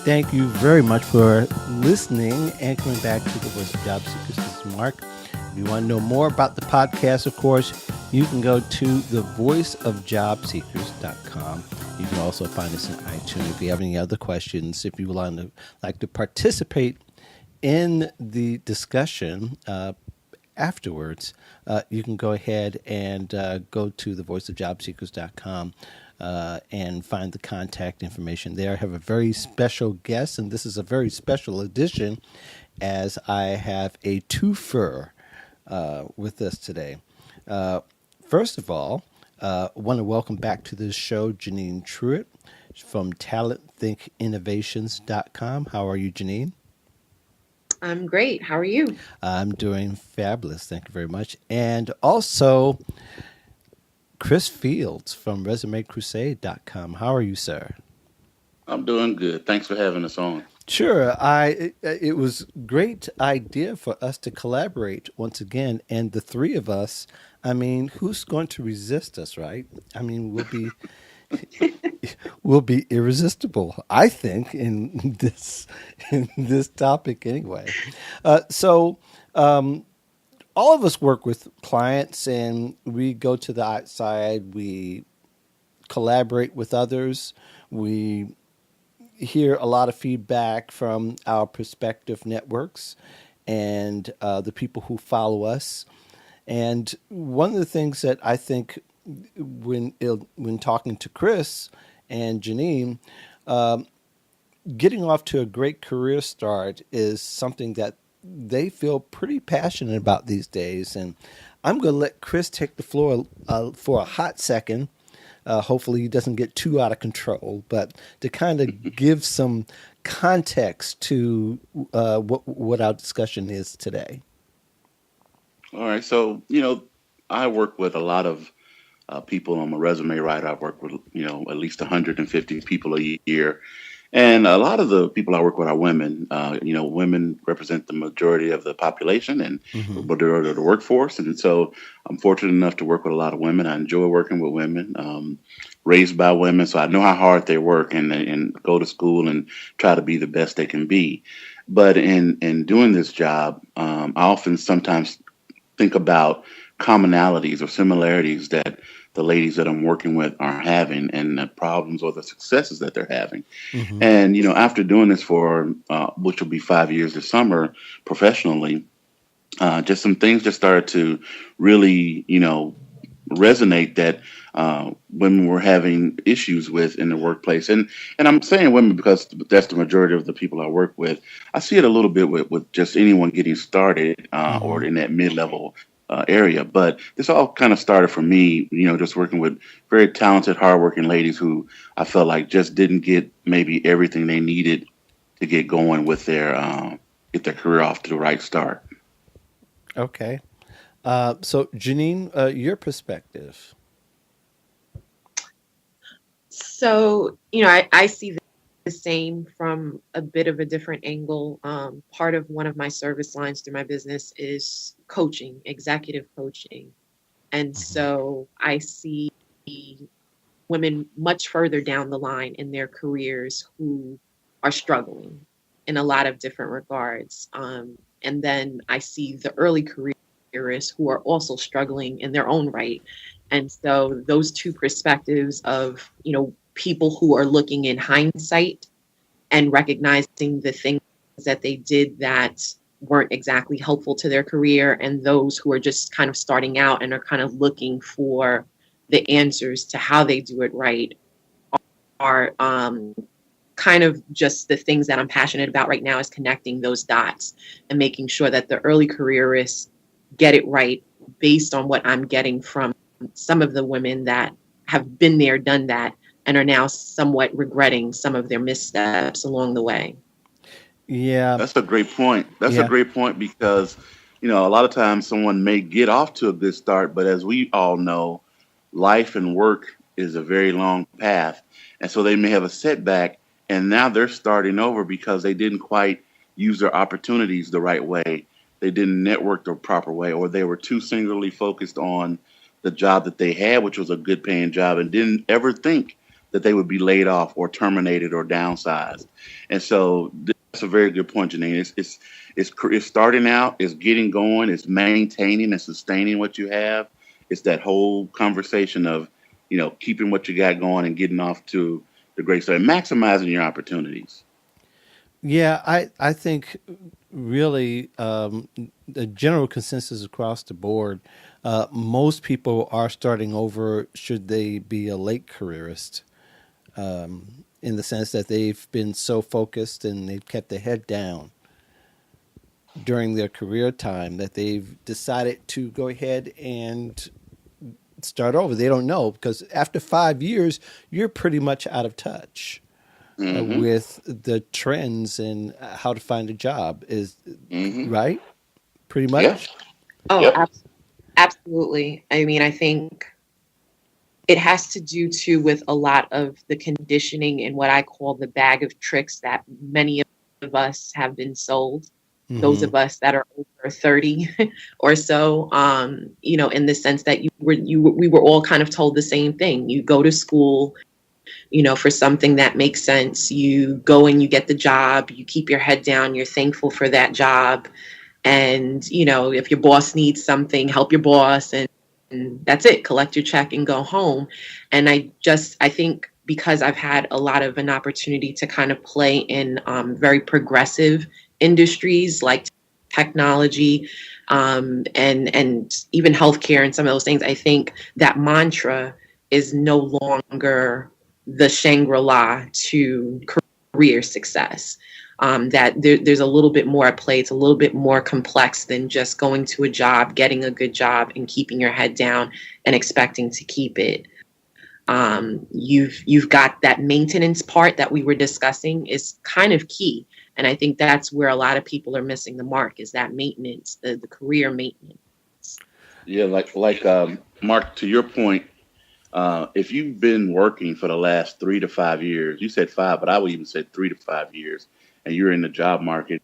Thank you very much for listening and coming back to the Voice of Job Seekers. This is Mark. If you want to know more about the podcast, of course, you can go to thevoiceofjobseekers.com. You can also find us in iTunes. If you have any other questions, if you would like to participate in the discussion afterwards, you can go ahead and go to thevoiceofjobseekers.com and find the contact information there. I have a very special guest, and this is a very special edition as I have a twofer with us today. First of all, I want to welcome back to this show Janine Truitt from talentthinkinnovations.com. How are you, Janine? I'm great. How are you? I'm doing fabulous. Thank you very much. And also, Chris Fields from ResumeCrusade.com. How are you, sir? I'm doing good. Thanks for having us on. Sure. It was great idea for us to collaborate once again, and the three of us. I mean, who's going to resist us, right? I mean, we'll be irresistible, I think, in this topic anyway. So all of us work with clients, and we go to the outside. We collaborate with others. We hear a lot of feedback from our prospective networks and the people who follow us. And one of the things that I think when talking to Chris and Janine, getting off to a great career start is something that they feel pretty passionate about these days. And I'm going to let Chris take the floor for a hot second. Hopefully he doesn't get too out of control, but to kind of give some context to what our discussion is today. All right. So, I work with a lot of people. I'm a resume writer. I work with, at least 150 people a year. And a lot of the people I work with are women. Women represent the majority of the population and the Mm-hmm. majority of the workforce. And so I'm fortunate enough to work with a lot of women. I enjoy working with women, raised by women. So I know how hard they work and go to school and try to be the best they can be. But in doing this job, I often sometimes think about commonalities or similarities that the ladies that I'm working with are having and the problems or the successes that they're having. Mm-hmm. And, after doing this for, which will be 5 years this summer professionally, just some things just started to really, resonate that women were having issues with in the workplace. And I'm saying women because that's the majority of the people I work with. I see it a little bit with just anyone getting started Mm-hmm. or in that mid-level area. But this all kind of started for me, just working with very talented, hardworking ladies who I felt like just didn't get maybe everything they needed to get going with get their career off to the right start. Okay. So Janine, your perspective. So, I see the same from a bit of a different angle. Part of one of my service lines through my business is coaching, executive coaching. And Mm-hmm. so I see women much further down the line in their careers who are struggling in a lot of different regards. And then I see the early careerists who are also struggling in their own right. And so those two perspectives of, people who are looking in hindsight and recognizing the things that they did that weren't exactly helpful to their career, and those who are just kind of starting out and are kind of looking for the answers to how they do it right are kind of just the things that I'm passionate about right now is connecting those dots and making sure that the early careerists get it right based on what I'm getting from some of the women that have been there, done that, and are now somewhat regretting some of their missteps along the way. Yeah. That's a great point. That's a Yeah. great point because, a lot of times someone may get off to a good start, but as we all know, life and work is a very long path. And so they may have a setback and now they're starting over because they didn't quite use their opportunities the right way. They didn't network the proper way, or they were too singularly focused on the job that they had, which was a good paying job, and didn't ever think that they would be laid off or terminated or downsized. And so that's a very good point, Janine. It's starting out, it's getting going, it's maintaining and sustaining what you have. It's that whole conversation of, keeping what you got going and getting off to the great start, maximizing your opportunities. Yeah, I think really the general consensus across the board, most people are starting over should they be a late careerist, in the sense that they've been so focused and they've kept their head down during their career time that they've decided to go ahead and start over. They don't know because after 5 years, you're pretty much out of touch Hmm. with the trends and how to find a job. Is Hmm. right, pretty Yeah. much. Oh, Yep. absolutely. I mean, I think it has to do too with a lot of the conditioning and what I call the bag of tricks that many of us have been sold. Those Hmm. of us that are over 30 or so, in the sense that we were all kind of told the same thing. You go to school, for something that makes sense. You go and you get the job, you keep your head down, you're thankful for that job. And, if your boss needs something, help your boss, and that's it, collect your check and go home. And I think because I've had a lot of an opportunity to kind of play in very progressive industries like technology, and even healthcare and some of those things, I think that mantra is no longer the Shangri-La to career success. That there's a little bit more at play. It's a little bit more complex than just going to a job, getting a good job, and keeping your head down and expecting to keep it. You've got that maintenance part that we were discussing is kind of key, and I think that's where a lot of people are missing the mark, is that maintenance, the career maintenance. Yeah. Mark, to your point, if you've been working for the last 3 to 5 years, you said five, but I would even say 3 to 5 years, and you're in the job market,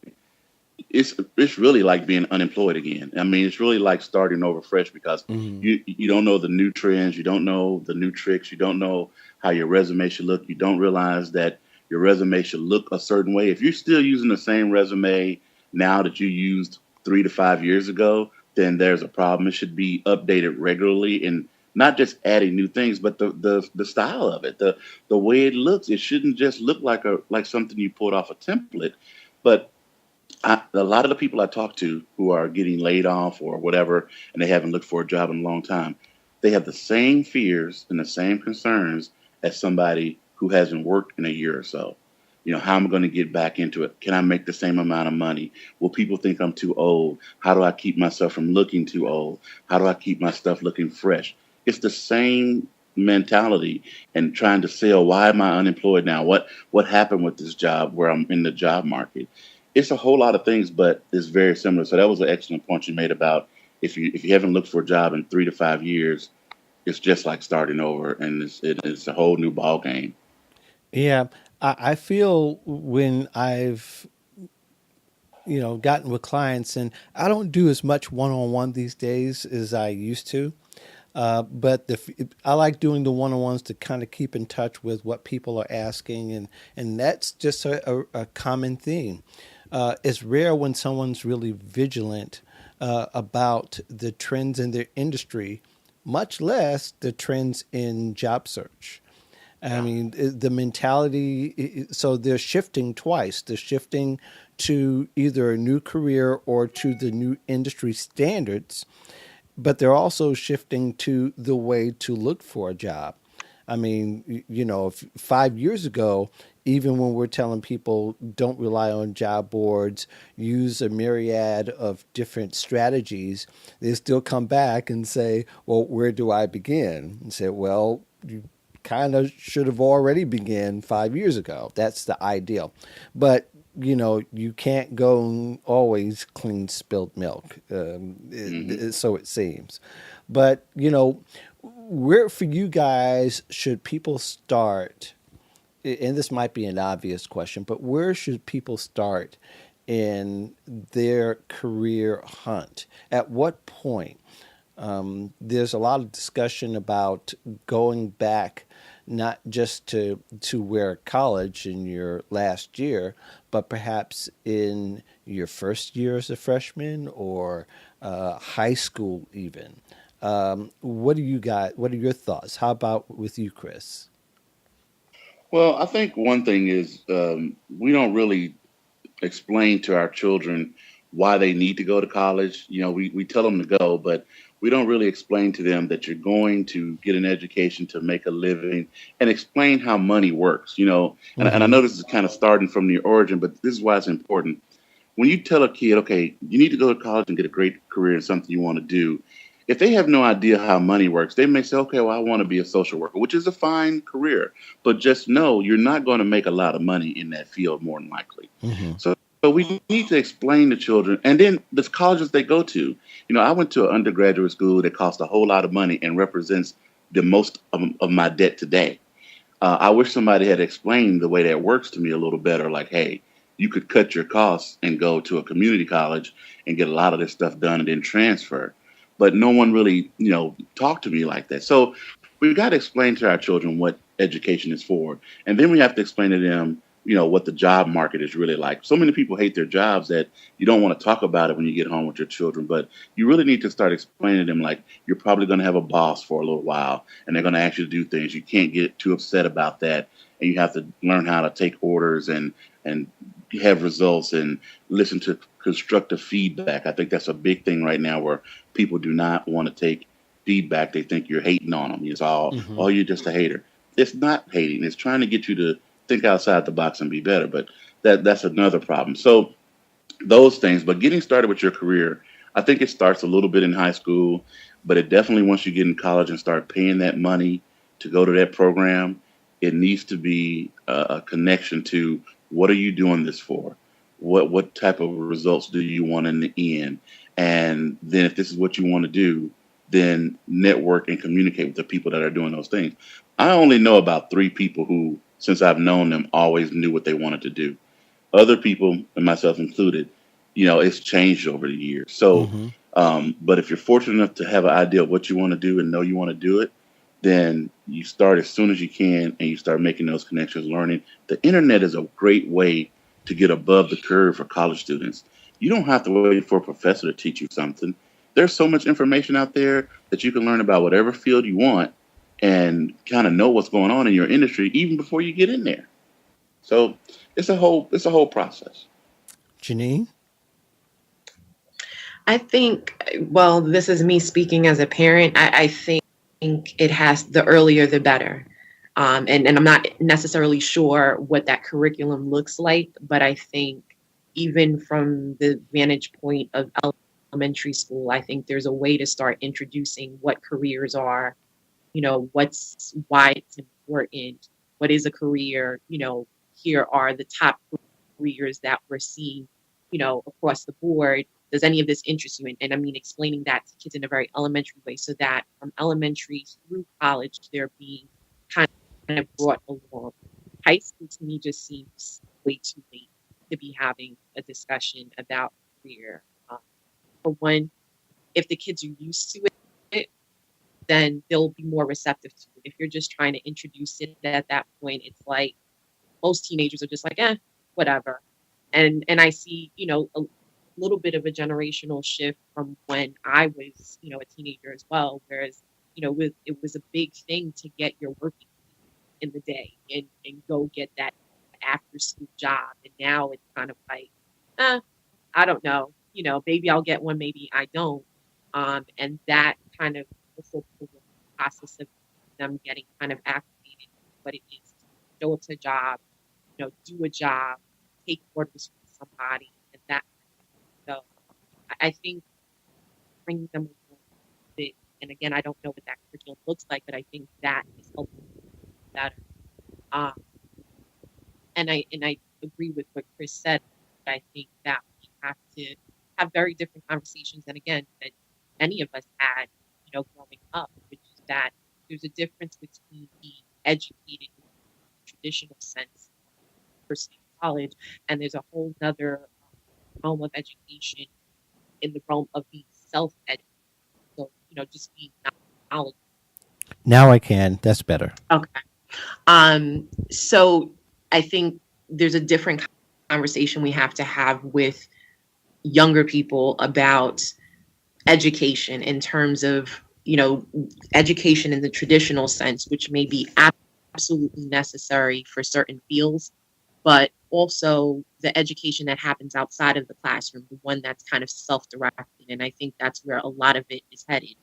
it's really like being unemployed again. I mean, it's really like starting over fresh because Hmm. you don't know the new trends, you don't know the new tricks, you don't know how your resume should look. You don't realize that your resume should look a certain way. If you're still using the same resume now that you used 3 to 5 years ago, then there's a problem. It should be updated regularly and not just adding new things, but the style of it, the way it looks. It shouldn't just look like something you pulled off a template, but a lot of the people I talk to who are getting laid off or whatever, and they haven't looked for a job in a long time, they have the same fears and the same concerns as somebody who hasn't worked in a year or so. How am I going to get back into it? Can I make the same amount of money? Will people think I'm too old? How do I keep myself from looking too old? How do I keep my stuff looking fresh? It's the same mentality and trying to sell, why am I unemployed now? What happened with this job where I'm in the job market? It's a whole lot of things, but it's very similar. So that was an excellent point you made about if you haven't looked for a job in 3 to 5 years, it's just like starting over, and it's a whole new ball game. Yeah, I feel when I've gotten with clients, and I don't do as much one-on-one these days as I used to. But I like doing the one-on-ones to kind of keep in touch with what people are asking, and that's just a common theme. It's rare when someone's really vigilant about the trends in their industry, much less the trends in job search. I Yeah. mean, the mentality, so they're shifting twice. They're shifting to either a new career or to the new industry standards, but they're also shifting to the way to look for a job. I mean, if 5 years ago, even when we're telling people don't rely on job boards, use a myriad of different strategies, they still come back and say, well, where do I begin? And say, well, you kind of should have already began 5 years ago. That's the ideal. But you can't go and always clean spilled milk. Hmm. So it seems. But where for you guys should people start? And this might be an obvious question, but where should people start in their career hunt? At what point? There's a lot of discussion about going back not just to wear college in your last year, but perhaps in your first year as a freshman or high school even. What do you got? What are your thoughts? How about with you, Chris? Well, I think one thing is we don't really explain to our children why they need to go to college. We tell them to go, but we don't really explain to them that you're going to get an education to make a living and explain how money works. And I Mm-hmm. know this is kind of starting from the origin, but this is why it's important. When you tell a kid, okay, you need to go to college and get a great career in something you want to do, if they have no idea how money works, they may say, okay, well, I want to be a social worker, which is a fine career. But just know you're not going to make a lot of money in that field, more than likely. Mm-hmm. So we need to explain to children, and then the colleges they go to. I went to an undergraduate school that cost a whole lot of money and represents the most of my debt today. I wish somebody had explained the way that works to me a little better. Like, hey, you could cut your costs and go to a community college and get a lot of this stuff done and then transfer. But no one really, talked to me like that. So we've got to explain to our children what education is for. And then we have to explain to them, what the job market is really like. So many people hate their jobs that you don't want to talk about it when you get home with your children. But you really need to start explaining to them, like, you're probably going to have a boss for a little while and they're going to ask you to do things. You can't get too upset about that. And you have to learn how to take orders and have results and listen to constructive feedback. I think that's a big thing right now where people do not want to take feedback. They think you're hating on them. It's all, Mm-hmm. oh, you're just a hater. It's not hating. It's trying to get you to think outside the box and be better. But that's another problem. So those things, but getting started with your career, I think it starts a little bit in high school, but it definitely, once you get in college and start paying that money to go to that program, it needs to be a connection to what are you doing this for? What type of results do you want in the end? And then if this is what you want to do, then network and communicate with the people that are doing those things. I only know about 3 people who, since I've known them, always knew what they wanted to do. Other people, and myself included, it's changed over the years. So, Mm-hmm. but if you're fortunate enough to have an idea of what you want to do and know you want to do it, then you start as soon as you can and you start making those connections, learning. The internet is a great way to get above the curve for college students. You don't have to wait for a professor to teach you something. There's so much information out there that you can learn about whatever field you want and kind of know what's going on in your industry even before you get in there. So it's a whole process. Janine? I think, well, this is me speaking as a parent. I think it has the earlier the better. And I'm not necessarily sure what that curriculum looks like, but I think even from the vantage point of elementary school, I think there's a way to start introducing what careers are, why it's important, what is a career, here are the top careers that we're seeing, across the board. Does any of this interest you? And I mean, explaining that to kids in a very elementary way so that from elementary through college, they're being kind of brought along. High school to me just seems way too late to be having a discussion about career. For one, if the kids are used to it, then they'll be more receptive to it. If you're just trying to introduce it at that point, it's like most teenagers are just like, whatever. And I see, a little bit of a generational shift from when I was, a teenager as well. Whereas, it was a big thing to get your work in the day and go get that after school job. And now it's kind of like, I don't know, maybe I'll get one, maybe I don't. And that kind of also the process of them getting kind of acclimated to what it is to show up to a job, do a job, take orders from somebody, and that. So I think bringing them along a bit, and again, I don't know what that curriculum looks like, but I think that is helping better. Um, and I agree with what Chris said. I think that we have to have very different conversations, and again, that many of us had, growing up, which is that there's a difference between being educated in the traditional sense, university, college, and there's a whole nother realm of education in the realm of being self-educated. So, just being knowledgeable. Now I can. That's better. Okay. So I think there's a different conversation we have to have with younger people about education in terms of, education in the traditional sense, which may be absolutely necessary for certain fields, but also the education that happens outside of the classroom, the one that's kind of self-directed. And I think that's where a lot of it is headed.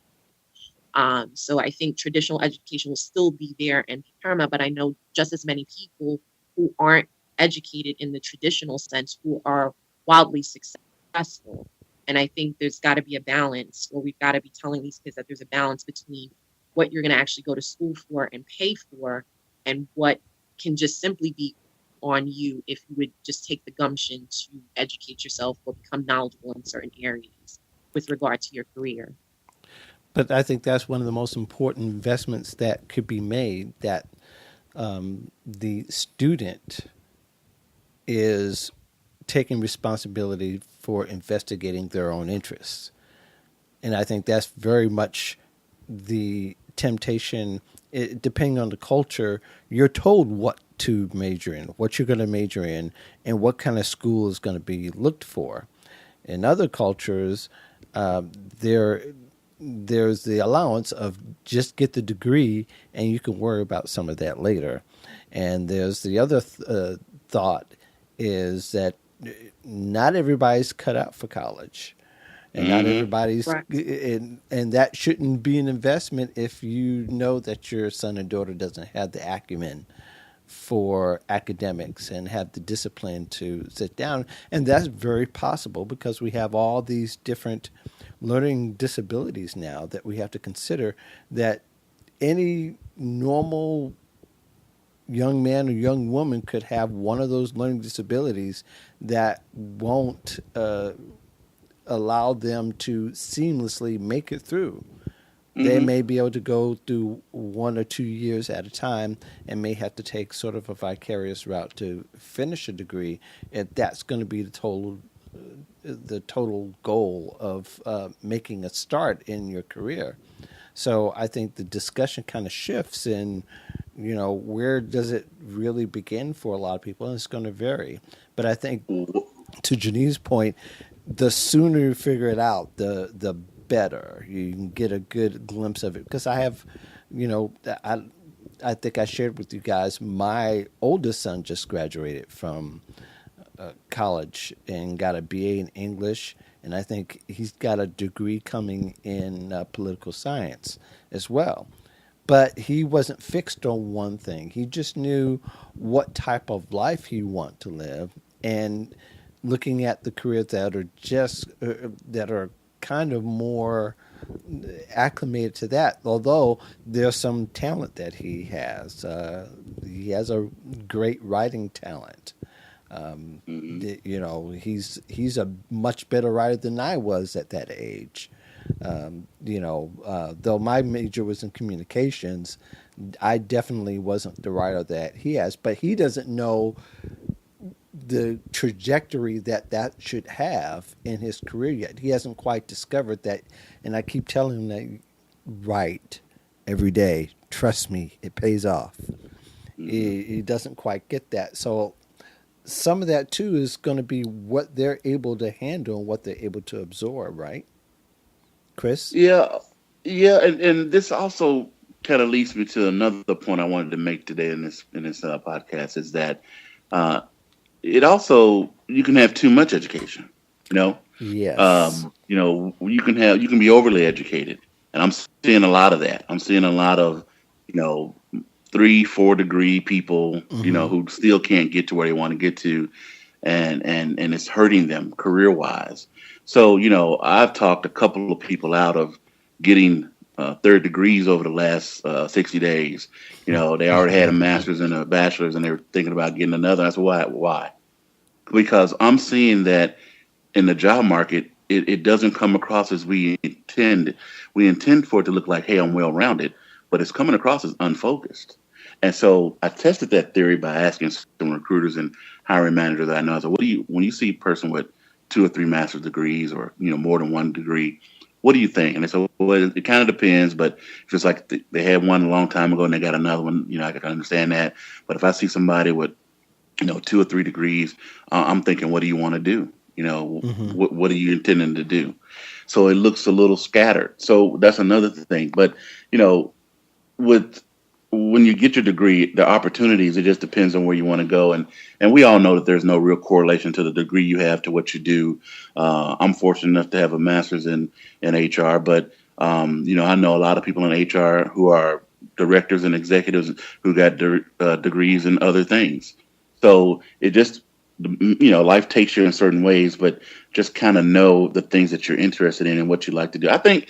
So I think traditional education will still be there and be paramount, but I know just as many people who aren't educated in the traditional sense who are wildly successful. And I think there's got to be a balance, or we've got to be telling these kids that there's a balance between what you're going to actually go to school for and pay for, and what can just simply be on you if you would just take the gumption to educate yourself or become knowledgeable in certain areas with regard to your career. But I think that's one of the most important investments that could be made, that the student is taking responsibility for investigating their own interests. And I think that's very much the temptation. Depending on the culture, you're told what to major in, what you're going to major in, and what kind of school is going to be looked for. In other cultures, there there's the allowance of just get the degree and you can worry about some of that later. And there's the other thought is that not everybody's cut out for college. And not Mm-hmm. everybody's, Right. and that shouldn't be an investment if you know that your son or daughter doesn't have the acumen for academics and have the discipline to sit down. And that's very possible because we have all these different learning disabilities now that we have to consider, that any normal young man or young woman could have one of those learning disabilities that won't allow them to seamlessly make it through. They Mm-hmm. may be able to go through 1 or 2 years at a time and may have to take sort of a vicarious route to finish a degree. And that's going to be the total goal of making a start in your career. So I think the discussion kind of shifts in, where does it really begin for a lot of people, and it's going to vary. But I think, to Janine's point, the sooner you figure it out, the better you can get a good glimpse of it. Because I have, I think I shared with you guys, my oldest son just graduated from college and got a BA in English, and I think he's got a degree coming in political science as well. But he wasn't fixed on one thing. He just knew what type of life he wanted to live, and looking at the careers that are just that are kind of more acclimated to that. Although there's some talent that he has a great writing talent. Mm-hmm. He's a much better writer than I was at that age. Though my major was in communications, I definitely wasn't the writer that he has. But he doesn't know the trajectory that should have in his career yet. He hasn't quite discovered that. And I keep telling him that, write every day. Trust me, it pays off. Mm-hmm. He doesn't quite get that. So some of that too is going to be what they're able to handle and what they're able to absorb, right, Chris? Yeah, yeah, and this also kind of leads me to another point I wanted to make today in this podcast is that uh, it also you can have too much education. You know, Yes. you can be overly educated, and I'm seeing a lot of that. I'm seeing a lot of you know 3, 4 degree people Mm-hmm. who still can't get to where they want to get to, and it's hurting them career wise. So I've talked a couple of people out of getting third degrees over the last 60 days. They already had a master's and a bachelor's, and they were thinking about getting another. I said, why? Why? Because I'm seeing that in the job market, it doesn't come across as we intend. We intend for it to look like, hey, I'm well rounded, but it's coming across as unfocused. And so I tested that theory by asking some recruiters and hiring managers that I know. I said, when you see a person with 2 or 3 master's degrees or more than one degree, What do you think? And they said, well, it kind of depends, but if it's like they had one a long time ago and they got another one, I can understand that. But if I see somebody with, 2 or 3 degrees, I'm thinking, what do you want to do? Mm-hmm. What are you intending to do? So it looks a little scattered. So that's another thing. But, with when you get your degree, the opportunities, it just depends on where you want to go. And we all know that there's no real correlation to the degree you have to what you do. I'm fortunate enough to have a master's in HR, but, I know a lot of people in HR who are directors and executives who got degrees in other things. So it just, life takes you in certain ways, but just kind of know the things that you're interested in and what you like to do. I think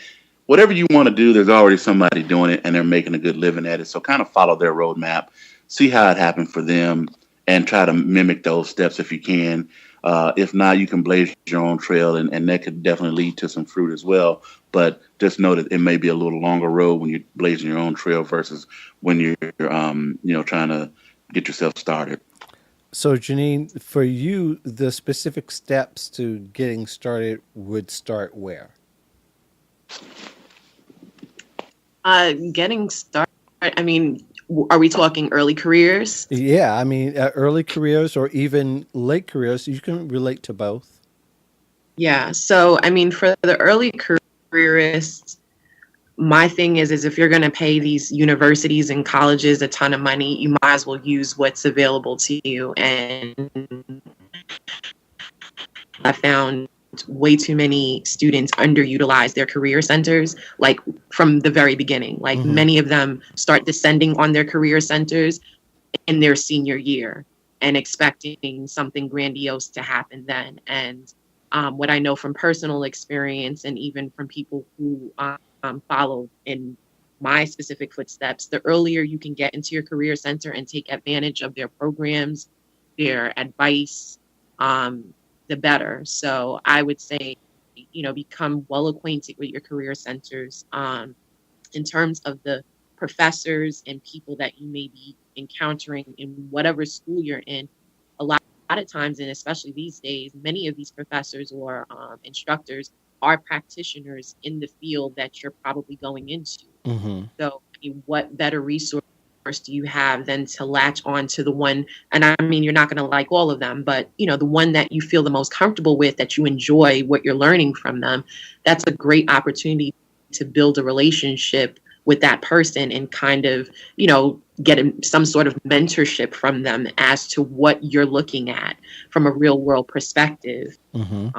whatever you want to do, there's already somebody doing it and they're making a good living at it. So kind of follow their roadmap, see how it happened for them, and try to mimic those steps if you can. If not, you can blaze your own trail, and that could definitely lead to some fruit as well. But just know that it may be a little longer road when you're blazing your own trail versus when you're, trying to get yourself started. So, Janine, for you, the specific steps to getting started would start where? Getting started, I mean, are we talking early careers? Yeah, I mean, early careers or even late careers, you can relate to both. Yeah. So, I mean, for the early careerists, my thing is if you're going to pay these universities and colleges a ton of money, you might as well use what's available to you. And I found way too many students underutilize their career centers, like from the very beginning. Like Mm-hmm. many of them start descending on their career centers in their senior year and expecting something grandiose to happen then. And what I know from personal experience and even from people who follow in my specific footsteps, the earlier you can get into your career center and take advantage of their programs, their advice, the better. So I would say, become well acquainted with your career centers. In terms of the professors and people that you may be encountering in whatever school you're in, a lot of times, and especially these days, many of these professors or instructors are practitioners in the field that you're probably going into. Mm-hmm. So, I mean, what better resource do you have than to latch on to the one? And I mean, you're not going to like all of them, but the one that you feel the most comfortable with, that you enjoy what you're learning from them. That's a great opportunity to build a relationship with that person and kind of, get some sort of mentorship from them as to what you're looking at from a real world perspective. Mm-hmm.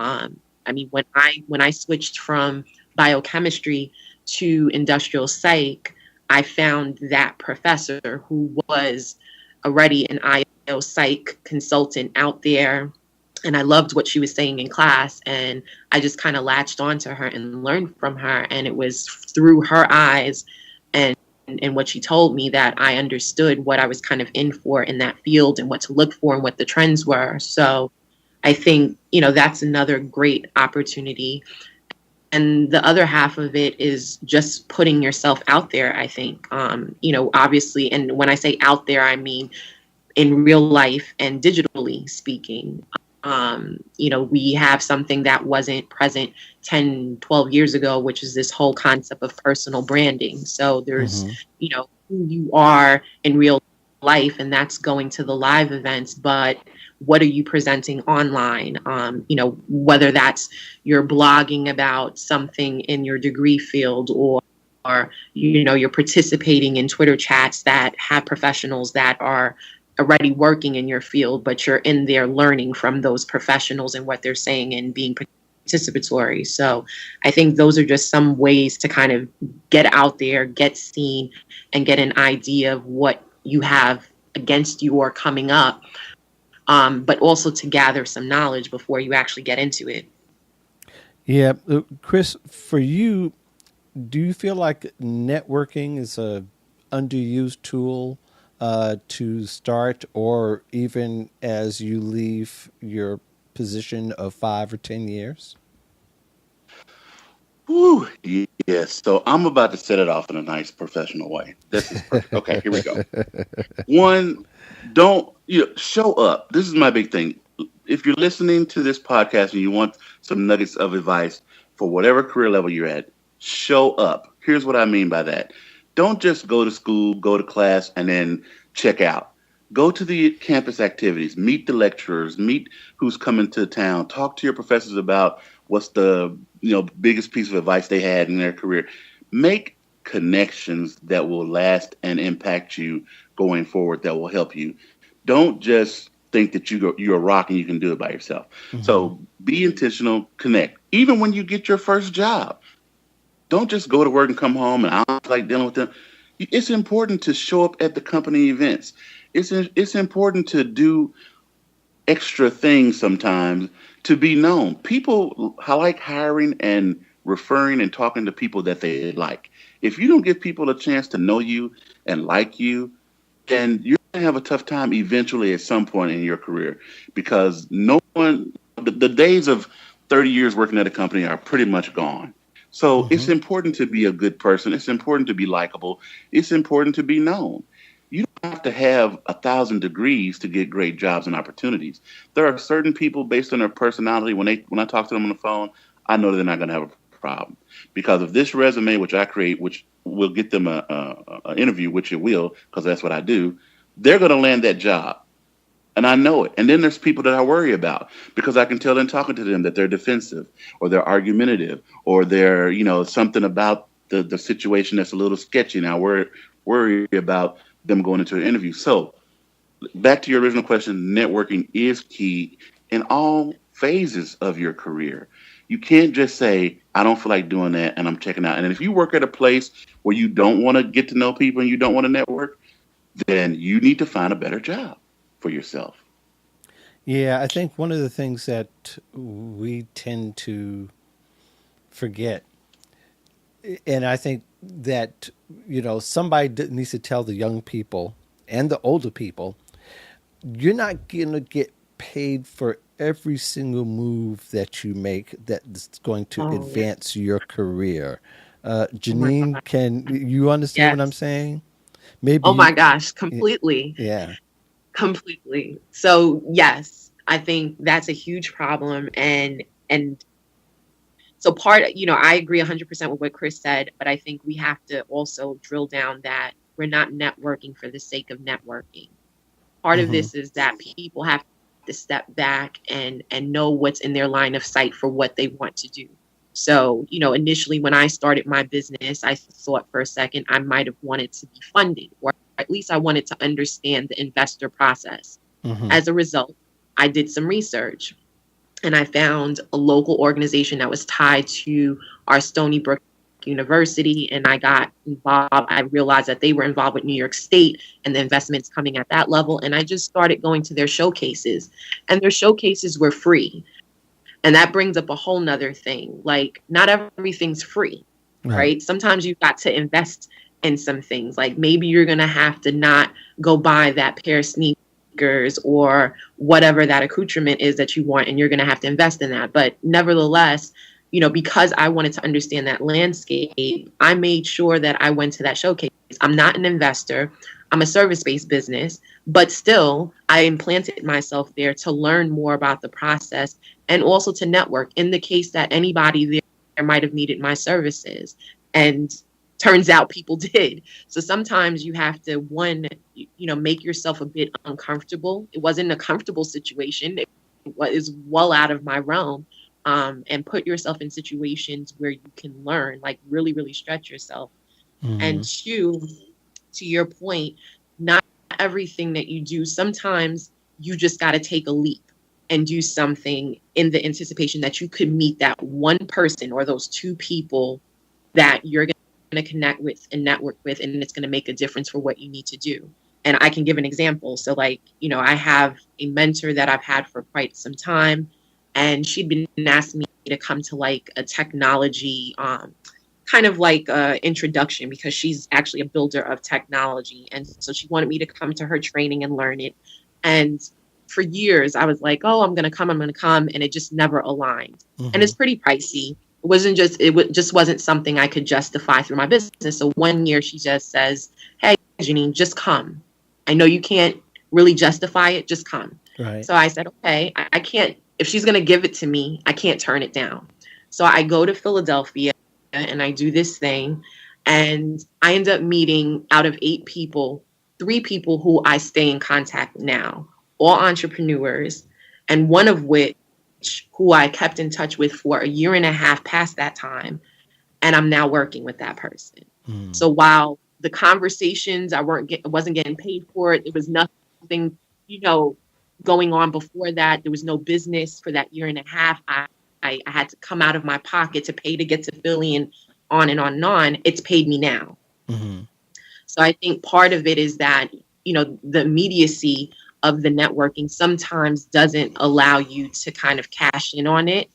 I mean, when I switched from biochemistry to industrial psych, I found that professor who was already an IO psych consultant out there. And I loved what she was saying in class. And I just kind of latched onto her and learned from her. And it was through her eyes and what she told me that I understood what I was kind of in for in that field and what to look for and what the trends were. So I think, that's another great opportunity. And the other half of it is just putting yourself out there, I think, obviously. And when I say out there, I mean in real life and digitally speaking. We have something that wasn't present 10, 12 years ago, which is this whole concept of personal branding. So there's, Mm-hmm. Who you are in real life, and that's going to the live events, but what are you presenting online? Whether that's you're blogging about something in your degree field or you're participating in Twitter chats that have professionals that are already working in your field, but you're in there learning from those professionals and what they're saying and being participatory. So I think those are just some ways to kind of get out there, get seen, and get an idea of what you have against you or coming up, but also to gather some knowledge before you actually get into it. Yeah. Chris, for you, do you feel like networking is a underused tool to start, or even as you leave your position of 5 or 10 years? Whew, yes. So I'm about to set it off in a nice professional way. This is perfect. Okay, here we go. One, don't show up. This is my big thing. If you're listening to this podcast and you want some nuggets of advice, for whatever career level you're at, show up. Here's what I mean by that. Don't just go to school, go to class, and then check out. Go to the campus activities, meet the lecturers, meet who's coming to town, talk to your professors about what's the biggest piece of advice they had in their career. Make connections that will last and impact you going forward, that will help you. Don't just think that you're a rock and you can do it by yourself. Mm-hmm. So be intentional, connect. Even when you get your first job, don't just go to work and come home and I don't like dealing with them. It's important to show up at the company events. It's important to do extra things sometimes to be known. People like hiring and referring and talking to people that they like. If you don't give people a chance to know you and like you, then you're going to have a tough time eventually at some point in your career, because the days of 30 years working at a company are pretty much gone. So mm-hmm. It's important to be a good person. It's important to be likable. It's important to be known. You don't have to have 1,000 degrees to get great jobs and opportunities. There are certain people, based on their personality, when I talk to them on the phone, I know they're not going to have a problem. Because of this resume, which I create, which will get them an interview, which it will, because that's what I do, they're going to land that job. And I know it. And then there's people that I worry about, because I can tell in talking to them that they're defensive or they're argumentative or they're, something about the situation that's a little sketchy. And I worry about them going into an interview. So back to your original question, networking is key in all phases of your career. You can't just say, I don't feel like doing that and I'm checking out. And if you work at a place where you don't want to get to know people and you don't want to network, then you need to find a better job for yourself. Yeah, I think one of the things that we tend to forget, and I think that, somebody needs to tell the young people and the older people, you're not going to get paid for every single move that you make that's going to advance your career. Janine, can you understand what I'm saying? Maybe. Oh my gosh, completely. Yeah. Completely. So yes, I think that's a huge problem. And so I agree 100% with what Chris said, but I think we have to also drill down that we're not networking for the sake of networking. Part of this is that people have to step back and know what's in their line of sight for what they want to do. So, initially when I started my business, I thought for a second I might have wanted to be funded, or at least I wanted to understand the investor process. Mm-hmm. As a result, I did some research and I found a local organization that was tied to our Stony Brook University, and I got involved. I realized that they were involved with New York State and the investments coming at that level. And I just started going to their showcases, and their showcases were free. And that brings up a whole nother thing. Like, not everything's free, right? Sometimes you've got to invest in some things. Like, maybe you're going to have to not go buy that pair of sneakers or whatever that accoutrement is that you want, and you're going to have to invest in that. But nevertheless, because I wanted to understand that landscape, I made sure that I went to that showcase. I'm not an investor. I'm a service-based business, but still I implanted myself there to learn more about the process and also to network in the case that anybody there might have needed my services. And turns out people did. So sometimes you have to, make yourself a bit uncomfortable. It wasn't a comfortable situation. It was well out of my realm. And put yourself in situations where you can learn, like really, really stretch yourself. Mm-hmm. And to your point, not everything that you do, sometimes you just got to take a leap and do something in the anticipation that you could meet that one person or those two people that you're going to connect with and network with, and it's going to make a difference for what you need to do. And I can give an example. So I have a mentor that I've had for quite some time, and she'd been asking me to come to like a technology, kind of like introduction, because she's actually a builder of technology. And so she wanted me to come to her training and learn it. And for years I was like, oh, I'm going to come. And it just never aligned. Mm-hmm. And it's pretty pricey. It just wasn't something I could justify through my business. So one year she just says, hey, Janine, just come. I know you can't really justify it. Just come. Right. So I said, okay, I can't, if she's going to give it to me, I can't turn it down. So I go to Philadelphia and I do this thing, and I end up meeting, out of 8 people, 3 people who I stay in contact now, all entrepreneurs, and one of which who I kept in touch with for a year and a half past that time, and I'm now working with that person. Mm. So while the conversations, wasn't getting paid for it, there was nothing, you know, going on before that. There was no business for that year and a half. I had to come out of my pocket to pay to get to Philly, and on and on and on. It's paid me now. Mm-hmm. So I think part of it is that, the immediacy of the networking sometimes doesn't allow you to kind of cash in on it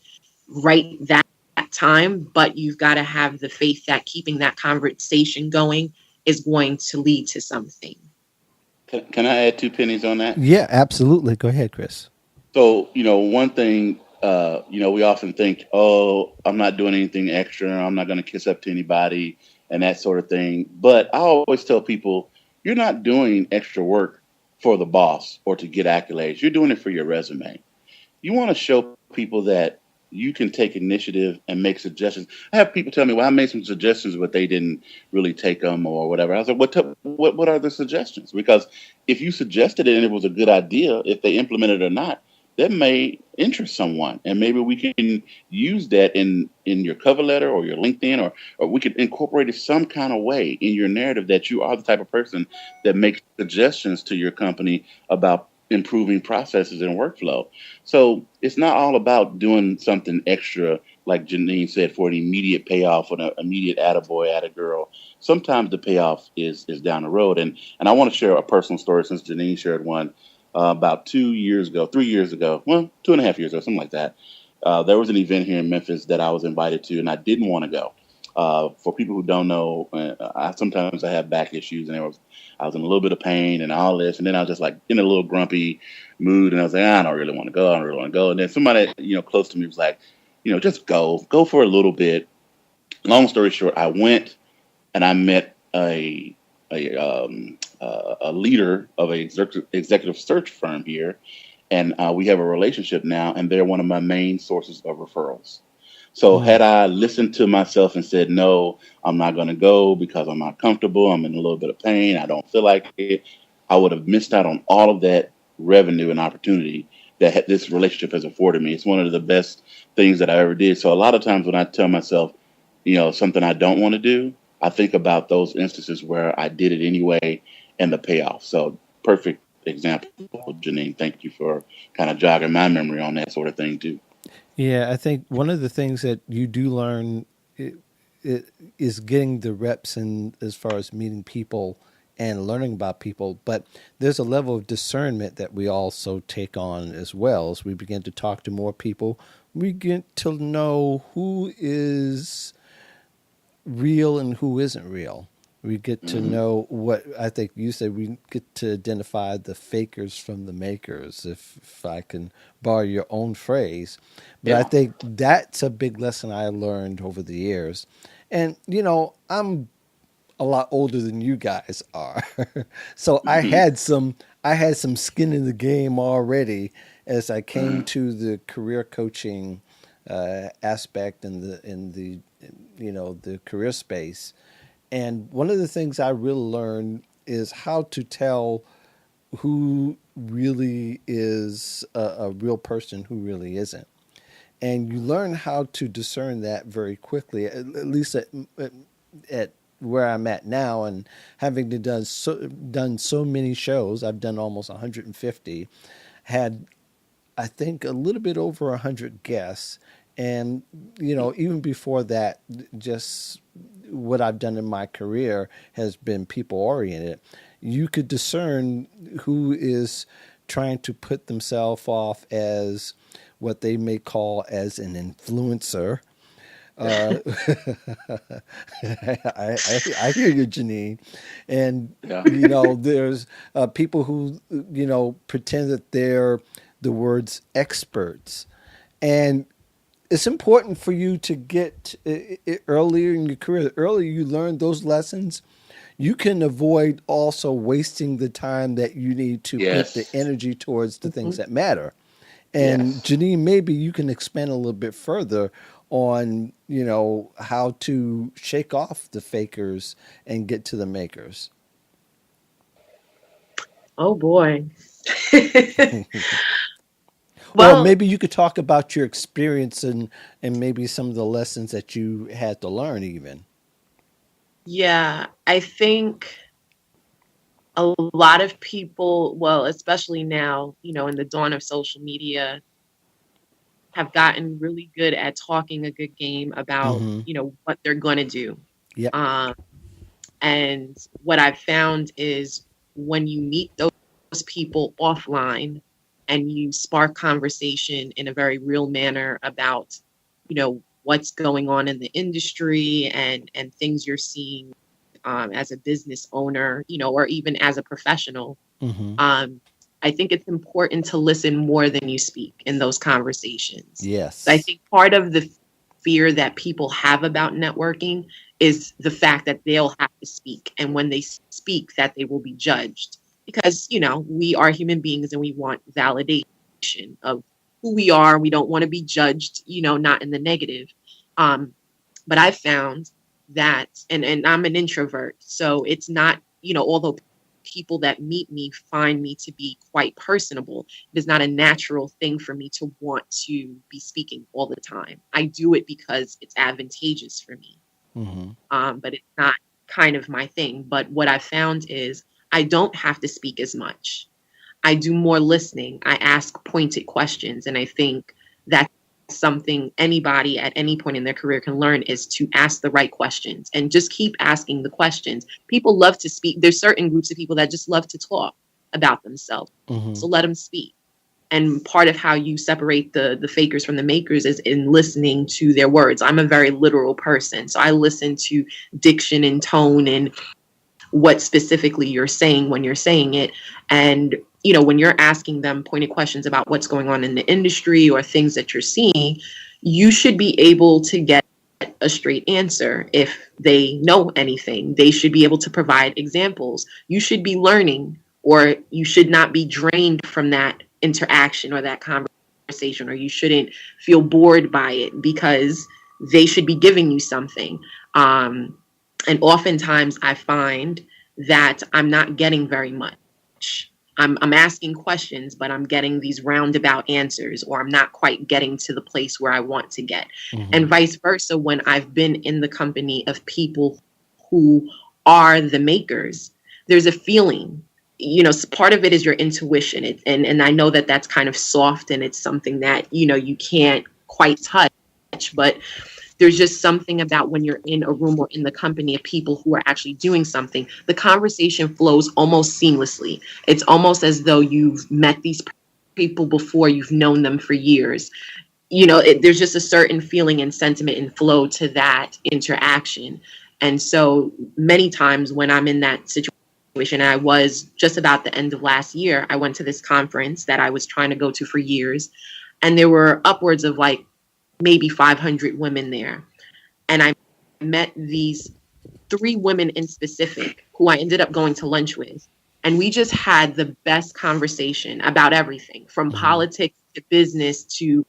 right that time, but you've got to have the faith that keeping that conversation going is going to lead to something. Can I add 2 pennies on that? Yeah, absolutely. Go ahead, Chris. So, one thing, we often think, oh, I'm not doing anything extra. I'm not going to kiss up to anybody and that sort of thing. But I always tell people, you're not doing extra work for the boss or to get accolades. You're doing it for your resume. You want to show people that you can take initiative and make suggestions. I have people tell me, well, I made some suggestions, but they didn't really take them or whatever. I was like, what are the suggestions? Because if you suggested it and it was a good idea, if they implement it or not, that may interest someone. And maybe we can use that in your cover letter or your LinkedIn, or we could incorporate it some kind of way in your narrative that you are the type of person that makes suggestions to your company about improving processes and workflow. So it's not all about doing something extra, like Janine said, for an immediate payoff or an immediate attaboy, attagirl. Sometimes the payoff is down the road. And I want to share a personal story, since Janine shared one about 3 years ago, well, 2.5 years ago, something like that. There was an event here in Memphis that I was invited to, and I didn't want to go. For people who don't know, sometimes I have back issues, and I was in a little bit of pain and all this, and then I was just like in a little grumpy mood, and I was like, I don't really want to go. I don't really want to go. And then somebody, close to me was like, just go for a little bit. Long story short, I went and I met a leader of a executive search firm here, and we have a relationship now, and they're one of my main sources of referrals. So Mm. had I listened to myself and said, no, I'm not going to go because I'm not comfortable, I'm in a little bit of pain, I don't feel like it, I would have missed out on all of that revenue and opportunity that this relationship has afforded me. It's one of the best things that I ever did. So a lot of times when I tell myself, something I don't want to do, I think about those instances where I did it anyway and the payoff. So perfect example, Janine. Thank you for kind of jogging my memory on that sort of thing too. Yeah, I think one of the things that you do learn is getting the reps in as far as meeting people and learning about people. But there's a level of discernment that we also take on as well. As we begin to talk to more people, we get to know who is real and who isn't real. We get to Hmm. know what I think you said. We get to identify the fakers from the makers, if I can borrow your own phrase. But I Yeah. think that's a big lesson I learned over the years. And, I'm a lot older than you guys are. So Hmm. I had some skin in the game already as I came Hmm. to the career coaching aspect in the the career space. And one of the things I really learned is how to tell who really is a real person, who really isn't. And you learn how to discern that very quickly, at least at where I'm at now, and having done so many shows. I've done almost 150, had I think a little bit over 100 guests, and even before that, just what I've done in my career has been people oriented. You could discern who is trying to put themselves off as what they may call as an influencer. uh, I hear you, Janine. And, Yeah. there's people who, pretend that they're the words experts. And it's important for you to get earlier in your career. The earlier you learn those lessons, you can avoid also wasting the time that you need to put the Yes. energy towards the things Mhm. that matter. And Yes. Janine, maybe you can expand a little bit further on, how to shake off the fakers and get to the makers. Oh boy. Or Well, maybe you could talk about your experience and maybe some of the lessons that you had to learn even. yeah, I think a lot of people, well, especially now, in the dawn of social media, have gotten really good at talking a good game about, Mm-hmm. what they're going to do. Yep. Um, and what I've found is when you meet those people offline and you spark conversation in a very real manner about, what's going on in the industry and things you're seeing as a business owner, or even as a professional. Mm-hmm. um, I think it's important to listen more than you speak in those conversations. So I Yes. think part of the fear that people have about networking is the fact that they'll have to speak. And when they speak, that they will be judged. Because, we are human beings and we want validation of who we are. We don't want to be judged, not in the negative. Um, but I've found that, and I'm an introvert, so it's not, although people that meet me find me to be quite personable, it is not a natural thing for me to want to be speaking all the time. I do it because it's advantageous for me, Mm-hmm. but it's not kind of my thing. But what I found is I don't have to speak as much. I do more listening. I ask pointed questions. And I think that's something anybody at any point in their career can learn, is to ask the right questions and just keep asking the questions. People love to speak. There's certain groups of people that just love to talk about themselves. Mm-hmm. So let them speak. And part of how you separate the fakers from the makers is in listening to their words. I'm a very literal person. So I listen to diction and tone and what specifically you're saying when you're saying it. And, when you're asking them pointed questions about what's going on in the industry or things that you're seeing, you should be able to get a straight answer. If they know anything, they should be able to provide examples. You should be learning, or you should not be drained from that interaction or that conversation, or you shouldn't feel bored by it, because they should be giving you something. And oftentimes I find that I'm not getting very much. I'm asking questions, but I'm getting these roundabout answers, or I'm not quite getting to the place where I want to get. Mm-hmm. And vice versa, when I've been in the company of people who are the makers, there's a feeling, part of it is your intuition. And I know that that's kind of soft, and it's something that, you can't quite touch, but there's just something about when you're in a room or in the company of people who are actually doing something, the conversation flows almost seamlessly. It's almost as though you've met these people before, you've known them for years. There's just a certain feeling and sentiment and flow to that interaction. And so many times when I'm in that situation, I was just about the end of last year, I went to this conference that I was trying to go to for years. And there were upwards of like maybe 500 women there. And I met these three women in specific who I ended up going to lunch with. And we just had the best conversation about everything from Mm-hmm. politics to business to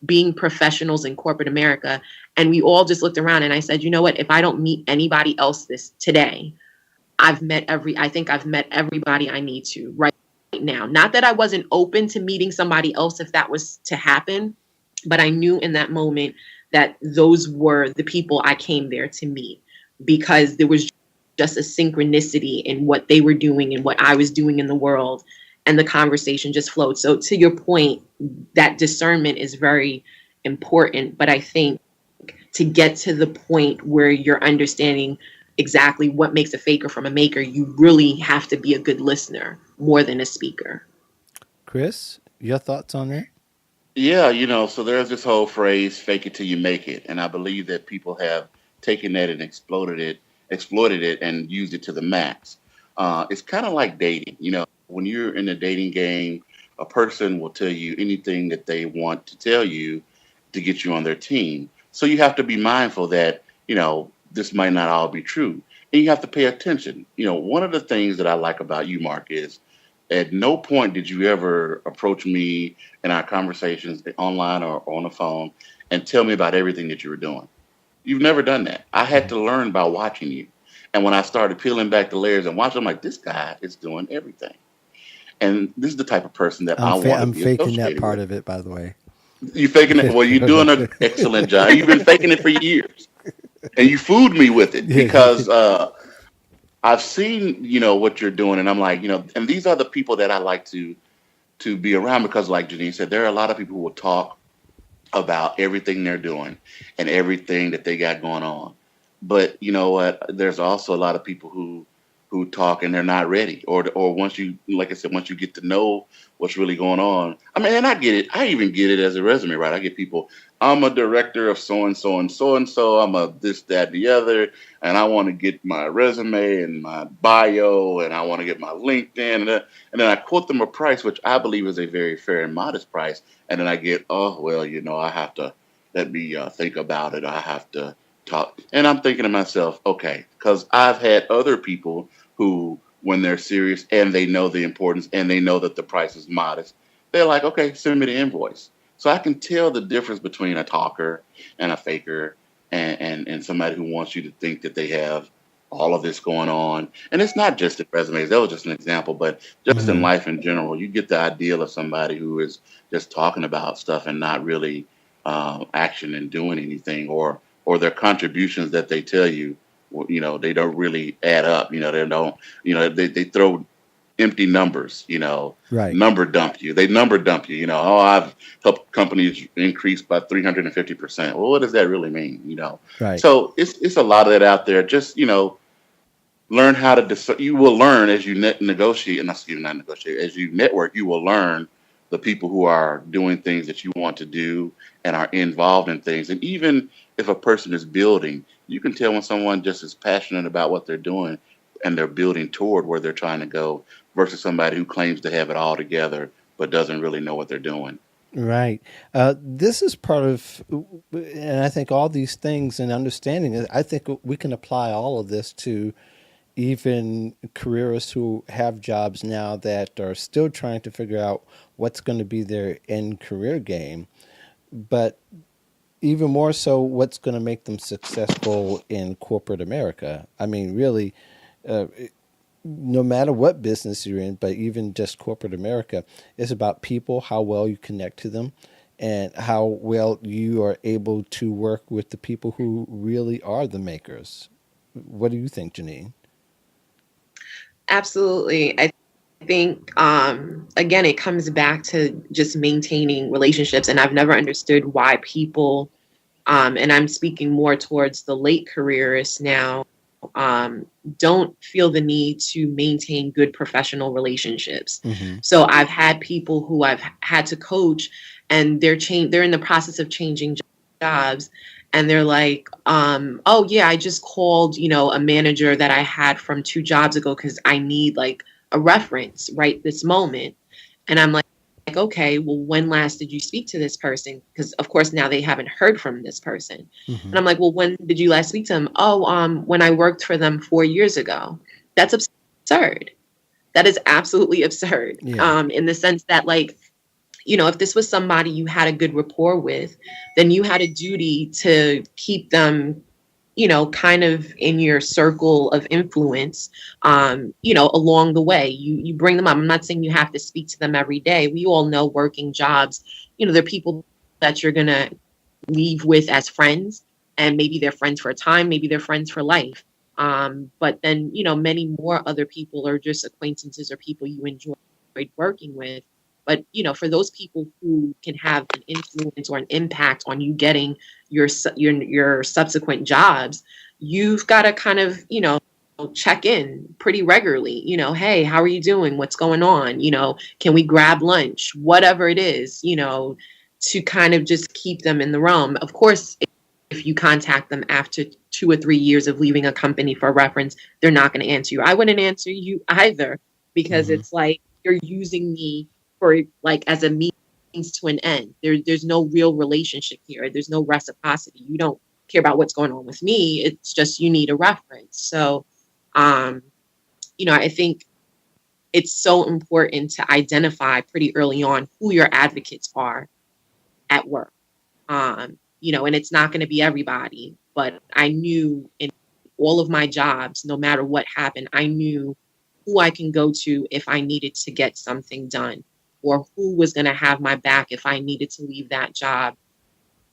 being professionals in corporate America. And we all just looked around, and I said, you know what, if I don't meet anybody else this today, I think I've met everybody I need to right now. Not that I wasn't open to meeting somebody else if that was to happen, but I knew in that moment that those were the people I came there to meet, because there was just a synchronicity in what they were doing and what I was doing in the world. And the conversation just flowed. So to your point, that discernment is very important. But I think to get to the point where you're understanding exactly what makes a faker from a maker, you really have to be a good listener more than a speaker. Chris, your thoughts on that? Yeah, so there's this whole phrase, fake it till you make it. And I believe that people have taken that and exploited it and used it to the max. It's kind of like dating. When you're in the dating game, a person will tell you anything that they want to tell you to get you on their team. So you have to be mindful that, this might not all be true. And you have to pay attention. One of the things that I like about you, Mark, is at no point did you ever approach me in our conversations online or on the phone and tell me about everything that you were doing. You've never done that. I had to learn by watching you. And when I started peeling back the layers and watching, I'm like, this guy is doing everything. And this is the type of person that I want to I'm be faking that associated part with. of it, by the way. You faking it? Well, you're doing an excellent job. You've been faking it for years, and you fooled me with it because I've seen, what you're doing, and I'm like, and these are the people that I like to be around because, like Janine said, there are a lot of people who will talk about everything they're doing and everything that they got going on. But you know what? There's also a lot of people who talk and they're not ready, or once you, like I said, once you get to know what's really going on. I mean, and I get it. I even get it as a resume, right? I get people. I'm a director of so and so and so and so. I'm a this, that, the other, and I want to get my resume and my bio, and I want to get my LinkedIn, and then I quote them a price, which I believe is a very fair and modest price, and then I get, oh well, I have to let me think about it. I have to talk, and I'm thinking to myself, okay, because I've had other people who, when they're serious and they know the importance and they know that the price is modest, they're like, okay, send me the invoice. So I can tell the difference between a talker and a faker and somebody who wants you to think that they have all of this going on. And it's not just in resumes. That was just an example, but just in Mhm. life in general, you get the ideal of somebody who is just talking about stuff and not really action and doing anything, or their contributions that they tell you, they don't really add up. They don't, they throw empty numbers, Right. number dump you. They number dump you, oh, I've helped companies increase by 350%. Well, what does that really mean? Right. So it's a lot of that out there. Just, learn how to, you will learn as you negotiate, and excuse me, not negotiate, as you network, you will learn the people who are doing things that you want to do and are involved in things. And even if a person is building, you can tell when someone just is passionate about what they're doing and they're building toward where they're trying to go versus somebody who claims to have it all together but doesn't really know what they're doing. Right. This is part of, and I think all these things and understanding it, I think we can apply all of this to even careerists who have jobs now that are still trying to figure out what's going to be their end career game, but even more so, what's going to make them successful in corporate America. I mean, really, uh, no matter what business you're in, but even just corporate America, it's about people, how well you connect to them, and how well you are able to work with the people who really are the makers. What do you think, Janine? Absolutely. I think, again, it comes back to just maintaining relationships. And I've never understood why people, and I'm speaking more towards the late careerists now, don't feel the need to maintain good professional relationships. Mm-hmm. So I've had people who I've had to coach, and they're in the process of changing jobs, and they're like, oh yeah, I just called, a manager that I had from 2 jobs ago because I need like a reference right this moment. And I'm like, okay, well, when last did you speak to this person? Because of course now they haven't heard from this person. Mm-hmm. And I'm like, well, when did you last speak to them? Oh, when I worked for them 4 years ago. That's absurd. That is absolutely absurd. Yeah. In the sense that, like, if this was somebody you had a good rapport with, then you had a duty to keep them, kind of in your circle of influence, along the way. You bring them up. I'm not saying you have to speak to them every day. We all know working jobs, they're people that you're going to leave with as friends, and maybe they're friends for a time, maybe they're friends for life. But then, many more other people are just acquaintances or people you enjoyed working with. But, for those people who can have an influence or an impact on you getting your subsequent jobs, you've got to kind of, check in pretty regularly. Hey, how are you doing? What's going on? Can we grab lunch? Whatever it is, to kind of just keep them in the realm. Of course, if you contact them after 2 or 3 years of leaving a company for reference, they're not going to answer you. I wouldn't answer you either, because Mm-hmm. it's like you're using me for like as a means to an end. There's no real relationship here. There's no reciprocity. You don't care about what's going on with me. It's just you need a reference. So, I think it's so important to identify pretty early on who your advocates are at work. And it's not going to be everybody, but I knew in all of my jobs, no matter what happened, I knew who I can go to if I needed to get something done, or who was going to have my back if I needed to leave that job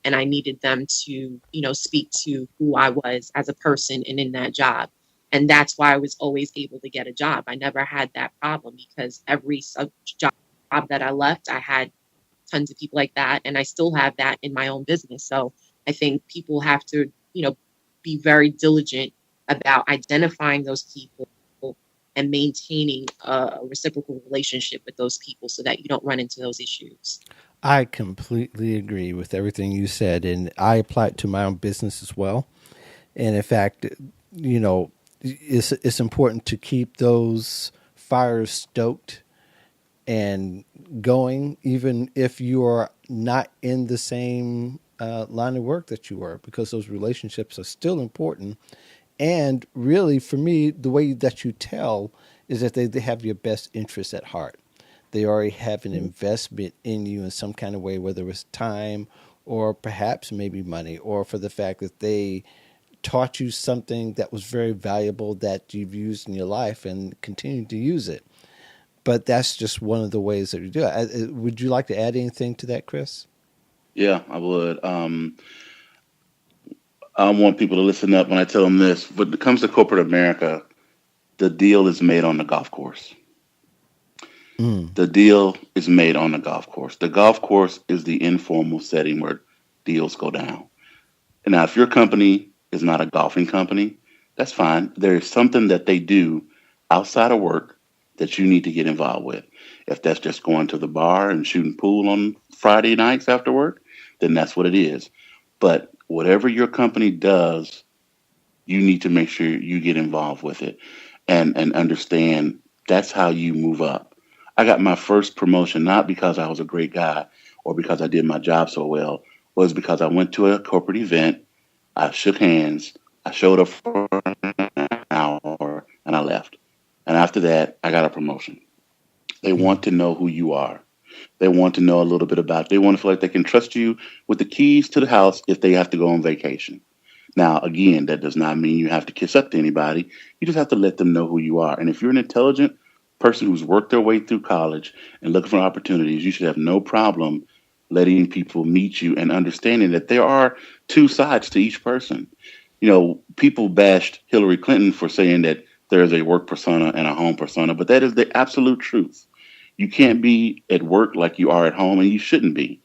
and I needed them to, speak to who I was as a person and in that job. And that's why I was always able to get a job. I never had that problem because every job that I left, I had tons of people like that. And I still have that in my own business. So I think people have to, be very diligent about identifying those people and maintaining a reciprocal relationship with those people so that you don't run into those issues. I completely agree with everything you said, and I apply it to my own business as well. And in fact, you know, it's important to keep those fires stoked and going, even if you are not in the same line of work that you were, because those relationships are still important. And really, for me, the way that you tell is that they have your best interests at heart. They already have an investment in you in some kind of way, whether it's time or perhaps maybe money, or for the fact that they taught you something that was very valuable that you've used in your life and continue to use it. But that's just one of the ways that you do it. Would you like to add anything to that, Chris? Yeah, I would. I want people to listen up when I tell them this. When it comes to corporate America, the deal is made on the golf course. Mm. The deal is made on the golf course. The golf course is the informal setting where deals go down. And now, if your company is not a golfing company, that's fine. There is something that they do outside of work that you need to get involved with. If that's just going to the bar and shooting pool on Friday nights after work, then that's what it is. But whatever your company does, you need to make sure you get involved with it and understand that's how you move up. I got my first promotion not because I was a great guy or because I did my job so well, was because I went to a corporate event, I shook hands, I showed up for an hour, and I left. And after that, I got a promotion. They Mm. want to know who you are. They want to know a little bit about. They want to feel like they can trust you with the keys to the house if they have to go on vacation. Now, again, that does not mean you have to kiss up to anybody. You just have to let them know who you are. And if you're an intelligent person who's worked their way through college and looking for opportunities, you should have no problem letting people meet you and understanding that there are two sides to each person. People bashed Hillary Clinton for saying that there is a work persona and a home persona, but that is the absolute truth. You can't be at work like you are at home, and you shouldn't be.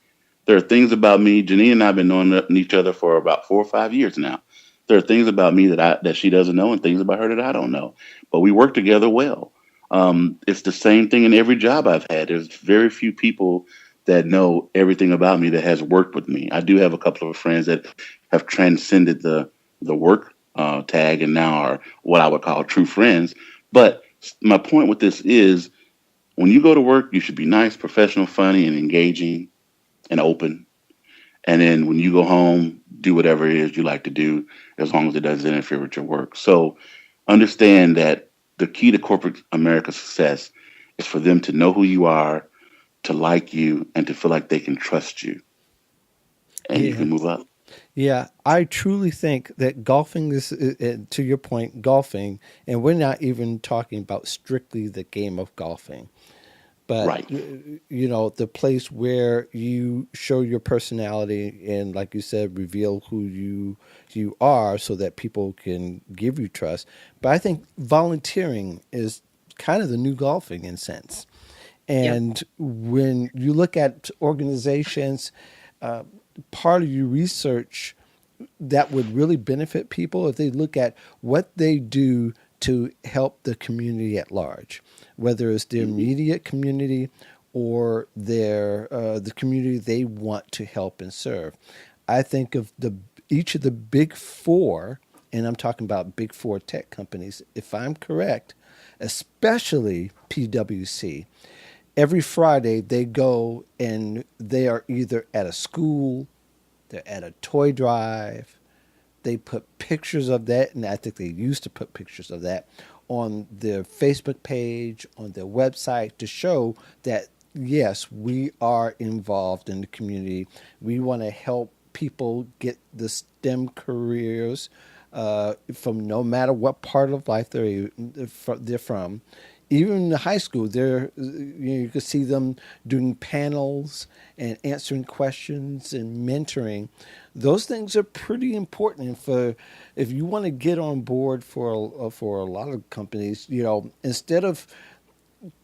There are things about me. Janine and I have been knowing each other for about 4 or 5 years now. There are things about me that she doesn't know, and things about her that I don't know. But we work together well. It's the same thing in every job I've had. There's very few people that know everything about me that has worked with me. I do have a couple of friends that have transcended the work tag and now are what I would call true friends. But my point with this is when you go to work, you should be nice, professional, funny, and engaging and open. And then when you go home, do whatever it is you like to do as long as it doesn't interfere with your work. So understand that the key to corporate America's success is for them to know who you are, to like you, and to feel like they can trust you. And you Yeah. can move up. Yeah, I truly think that golfing is, to your point, golfing, and we're not even talking about strictly the game of golfing, but Right. the place where you show your personality and, like you said, reveal who you are, so that people can give you trust. But I think volunteering is kind of the new golfing in sense. Yep. And when you look at organizations, uh, part of your research that would really benefit people if they look at what they do to help the community at large, whether it's their Hmm. immediate community or the community they want to help and serve. I think of the each of the big four, and I'm talking about big four tech companies, if I'm correct, especially PwC. Every Friday they go and they are either at a school, they're at a toy drive, they put pictures of that, and I think they used to put pictures of that on their Facebook page, on their website, to show that, yes, we are involved in the community. We want to help people get the STEM careers from no matter what part of life they're from. Even in the high school, you can see them doing panels and answering questions and mentoring. Those things are pretty important. And if you want to get on board for a lot of companies, instead of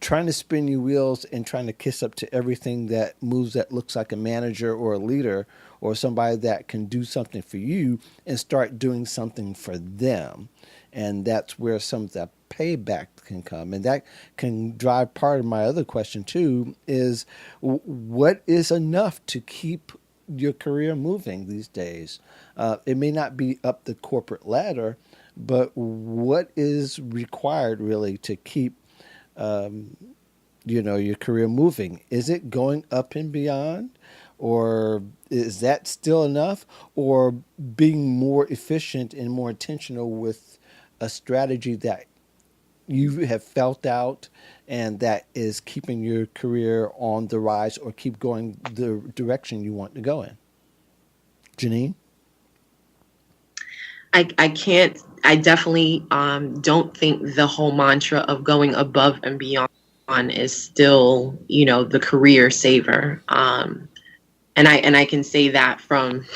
trying to spin your wheels and trying to kiss up to everything that moves, that looks like a manager or a leader or somebody that can do something for you, and start doing something for them. And that's where some of that payback can come. And that can drive part of my other question too, is what is enough to keep your career moving these days? It may not be up the corporate ladder, but what is required really to keep your career moving? Is it going up and beyond, or is that still enough, or being more efficient and more intentional with a strategy that you have felt out and that is keeping your career on the rise or keep going the direction you want to go in? Janine? I definitely don't think the whole mantra of going above and beyond is still, the career saver. And I can say that from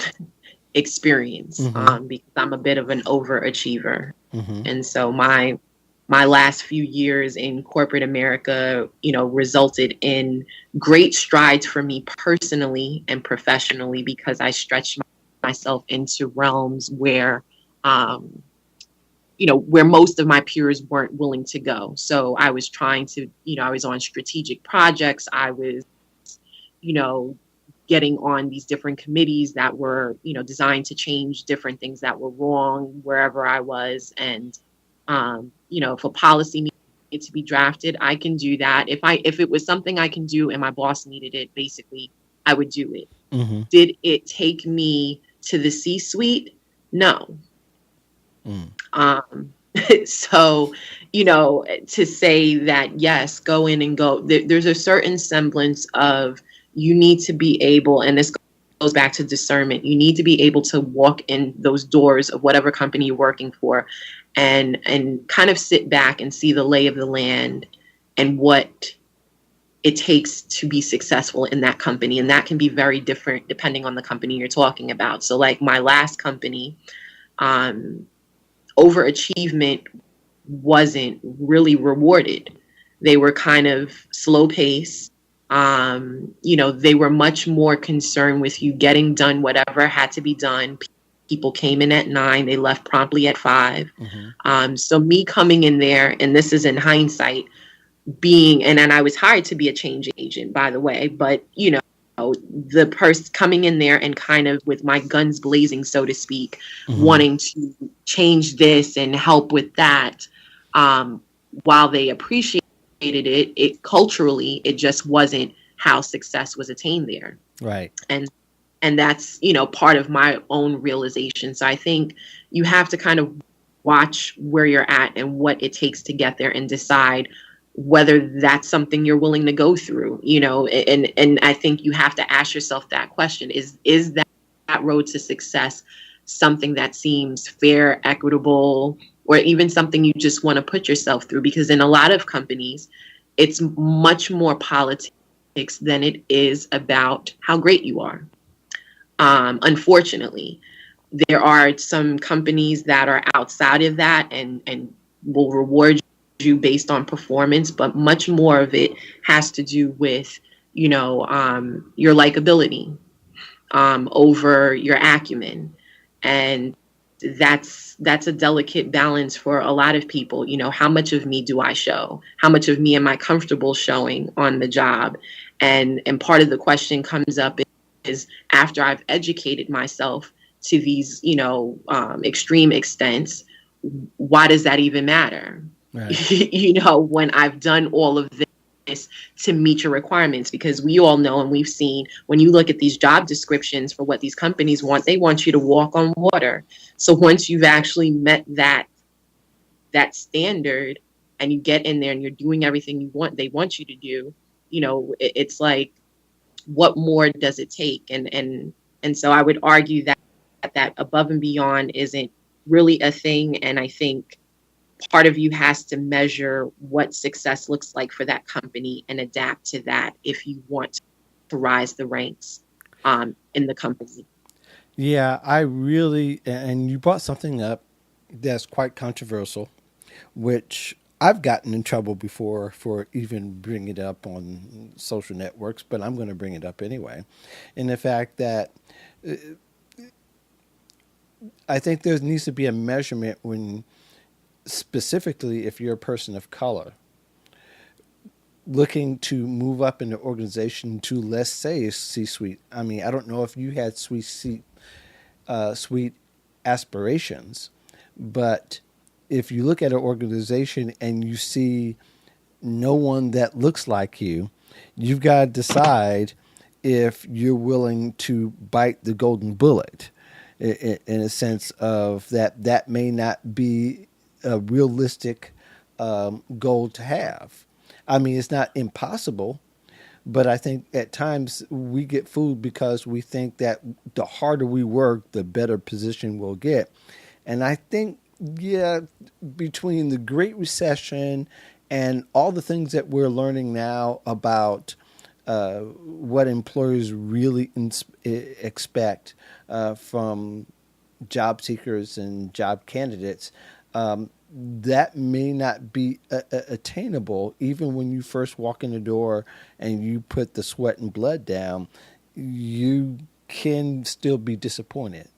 experience, because I'm a bit of an overachiever. And so my last few years in corporate America, resulted in great strides for me personally and professionally, because I stretched myself into realms where where most of my peers weren't willing to go. So I was trying to, I was on strategic projects. I was, getting on these different committees that were, designed to change different things that were wrong wherever I was. And, if a policy needed to be drafted, I can do that. If it was something I can do and my boss needed it, basically, I would do it. Did it take me to the C-suite? No. So, to say that, yes, go in and go, there's a certain semblance of, you need to be able, and this goes back to discernment, you need to be able to walk in those doors of whatever company you're working for and kind of sit back and see the lay of the land and what it takes to be successful in that company. And that can be very different depending on the company you're talking about. So like my last company, overachievement wasn't really rewarded. They were kind of slow pace. They were much more concerned with you getting done whatever had to be done. People came in at 9, they left promptly at 5. So me coming in there, and this is in hindsight, and I was hired to be a change agent, by the way, but the person coming in there and kind of with my guns blazing, so to speak, wanting to change this and help with that, while they appreciated it culturally, it just wasn't how success was attained there. Right. And that's, part of my own realization. So I think you have to kind of watch where you're at and what it takes to get there and decide whether that's something you're willing to go through, and I think you have to ask yourself that question, is that road to success something that seems fair, equitable, or even something you just want to put yourself through? Because in a lot of companies, it's much more politics than it is about how great you are. Unfortunately, there are some companies that are outside of that and will reward you based on performance, but much more of it has to do with, your likability, over your acumen. And that's a delicate balance for a lot of people. How much of me do I show? How much of me am I comfortable showing on the job? And part of the question comes up is after I've educated myself to these, extreme extents, why does that even matter? Right. When I've done all of this to meet your requirements, because we all know and we've seen when you look at these job descriptions for what these companies want, they want you to walk on water. So once you've actually met that standard and you get in there and you're doing everything they want you to do, it's like, what more does it take? And so I would argue that above and beyond isn't really a thing. And I think part of you has to measure what success looks like for that company and adapt to that if you want to rise the ranks in the company. Yeah, and you brought something up that's quite controversial, which I've gotten in trouble before for even bringing it up on social networks, but I'm going to bring it up anyway. And the fact that I think there needs to be a measurement when, specifically if you're a person of color, looking to move up in the organization to, let's say, C-suite. I mean, I don't know if you had sweet aspirations, but if you look at an organization and you see no one that looks like you, you've got to decide if you're willing to bite the golden bullet, in a sense of that may not be a realistic goal to have. I mean, it's not impossible, but I think at times we get fooled because we think that the harder we work, the better position we'll get. And I think, yeah, between the Great Recession and all the things that we're learning now about what employers really expect from job seekers and job candidates, that may not be attainable. Even when you first walk in the door and you put the sweat and blood down, you can still be disappointed.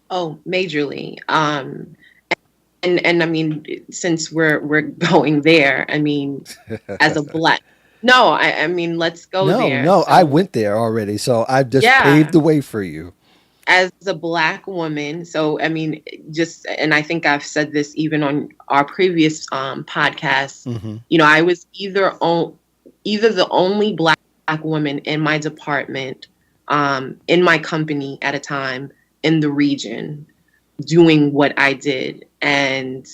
Oh, majorly. And I mean, since we're going there, I mean, as a black, no, I mean, let's go there. No, So, I went there already, so I've just paved yeah, the way for you. as a black woman. So, I mean, and I think I've said this even on our previous podcast, Mm-hmm. I was either the only black woman in my department, in my company at a time, in the region, doing what I did. And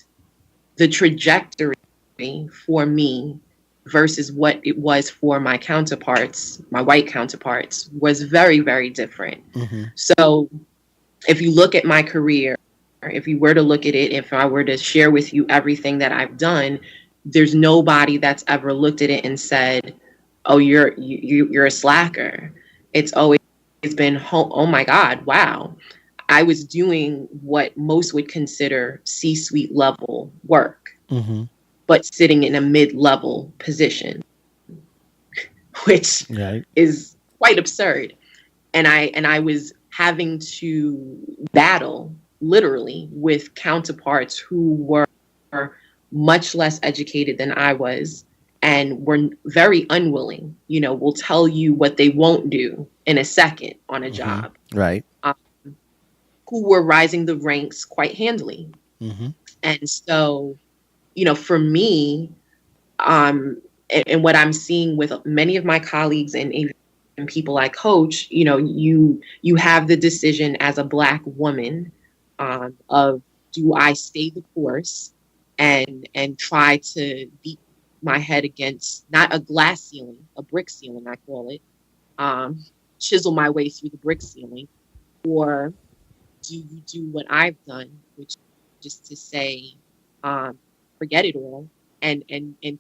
the trajectory for me versus what it was for my counterparts, my white counterparts, was very, very different. Mm-hmm. So if you look at my career, or if you were to look at it, if I were to share with you everything that I've done, there's nobody that's ever looked at it and said, oh, you're a slacker. It's always been, oh my God, wow. I was doing what most would consider C-suite level work, Mm-hmm. but sitting in a mid-level position, which Right. is quite absurd. And I was having to battle literally with counterparts who were much less educated than I was and were very unwilling, will tell you what they won't do in a second on a Mm-hmm. job, Right. who were rising the ranks quite handily. Mm-hmm. And so, for me, and what I'm seeing with many of my colleagues and even people I coach, you have the decision as a black woman of, do I stay the course and try to beat my head against not a glass ceiling, a brick ceiling, I call it, chisel my way through the brick ceiling, or do you do what I've done, which is to say, forget it all and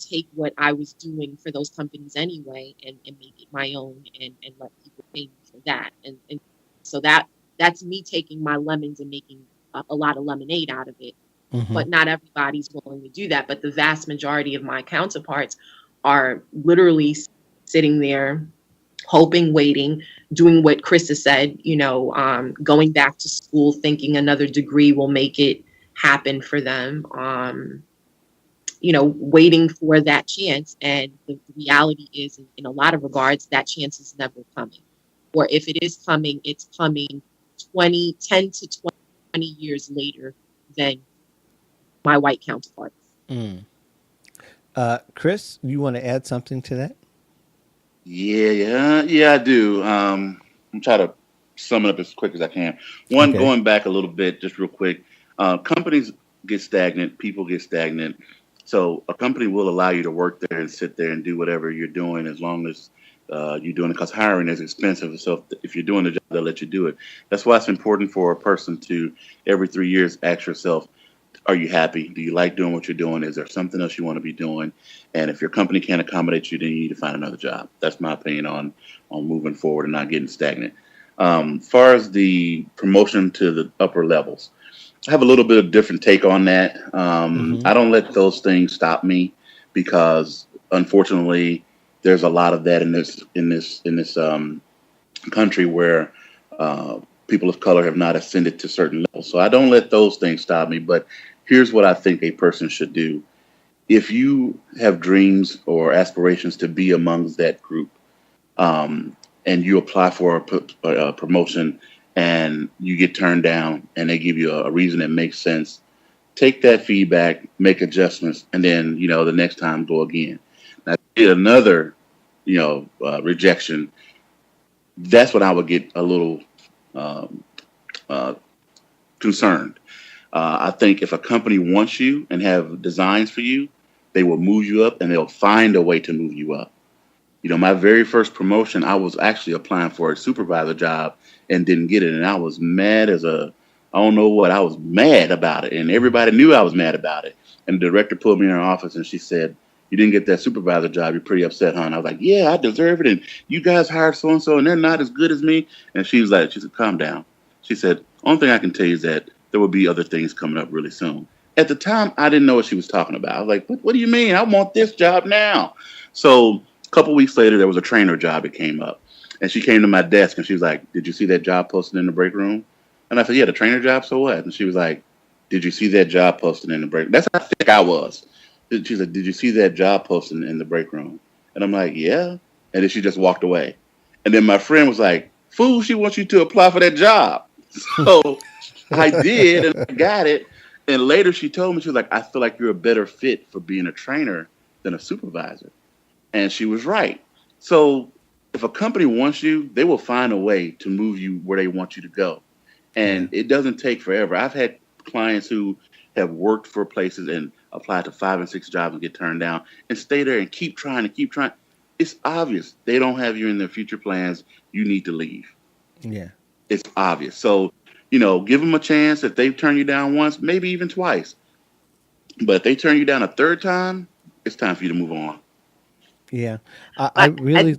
take what I was doing for those companies anyway and make it my own and let people pay me for that. And so that's me taking my lemons and making a lot of lemonade out of it. Mm-hmm. But not everybody's willing to do that. But the vast majority of my counterparts are literally sitting there, hoping, waiting, doing what Chris has said, going back to school, thinking another degree will make it happen for them, waiting for that chance. And the reality is, in a lot of regards, that chance is never coming. Or if it is coming, it's coming 10 to 20 years later than my white counterparts. Mm. Chris, you want to add something to that? Yeah, I do. I'm trying to sum it up as quick as I can. One, Okay. going back a little bit, just real quick. Companies get stagnant, people get stagnant. So a company will allow you to work there and sit there and do whatever you're doing as long as you're doing it. Because hiring is expensive. So if you're doing the job, they'll let you do it. That's why it's important for a person to every 3 years ask yourself, are you happy? Do you like doing what you're doing? Is there something else you want to be doing? And if your company can't accommodate you, then you need to find another job. That's my opinion on moving forward and not getting stagnant. As far as the promotion to the upper levels, I have a little bit of different take on that. Mm-hmm. I don't let those things stop me because unfortunately there's a lot of that in this country where people of color have not ascended to certain levels. So I don't let those things stop me. But here's what I think a person should do. If you have dreams or aspirations to be amongst that group, and you apply for a promotion and you get turned down and they give you a reason that makes sense, take that feedback, make adjustments, and then, the next time go again. Now, if you get another, rejection, that's when I would get a little um, uh, concerned. I think if a company wants you and have designs for you, they will move you up and they'll find a way to move you up. My very first promotion, I was actually applying for a supervisor job and didn't get it. And I was mad I don't know what, I was mad about it. And everybody knew I was mad about it. And the director pulled me in her office and she said, you didn't get that supervisor job. You're pretty upset, huh? And I was like, yeah, I deserve it. And you guys hired so-and-so and they're not as good as me. And she said, calm down. She said, only thing I can tell you is that there will be other things coming up really soon. At the time, I didn't know what she was talking about. I was like, what do you mean? I want this job now. So a couple weeks later, there was a trainer job that came up. And she came to my desk and she was like, did you see that job posted in the break room? And I said, yeah, the trainer job, so what? And she was like, did you see that job posted in the break? That's how thick I was. She said, did you see that job posted in the break room? And I'm like, yeah. And then she just walked away. And then my friend was like, fool, she wants you to apply for that job. So I did and I got it. And later she told me, she was like, I feel like you're a better fit for being a trainer than a supervisor. And she was right. So if a company wants you, they will find a way to move you where they want you to go. Yeah. And it doesn't take forever. I've had clients who have worked for places and applied to 5 and 6 jobs and get turned down and stay there and keep trying and keep trying. It's obvious they don't have you in their future plans. You need to leave. Yeah. It's obvious. So, give them a chance. If they turn you down once, maybe even twice. But if they turn you down a third time, it's time for you to move on. Yeah. I But really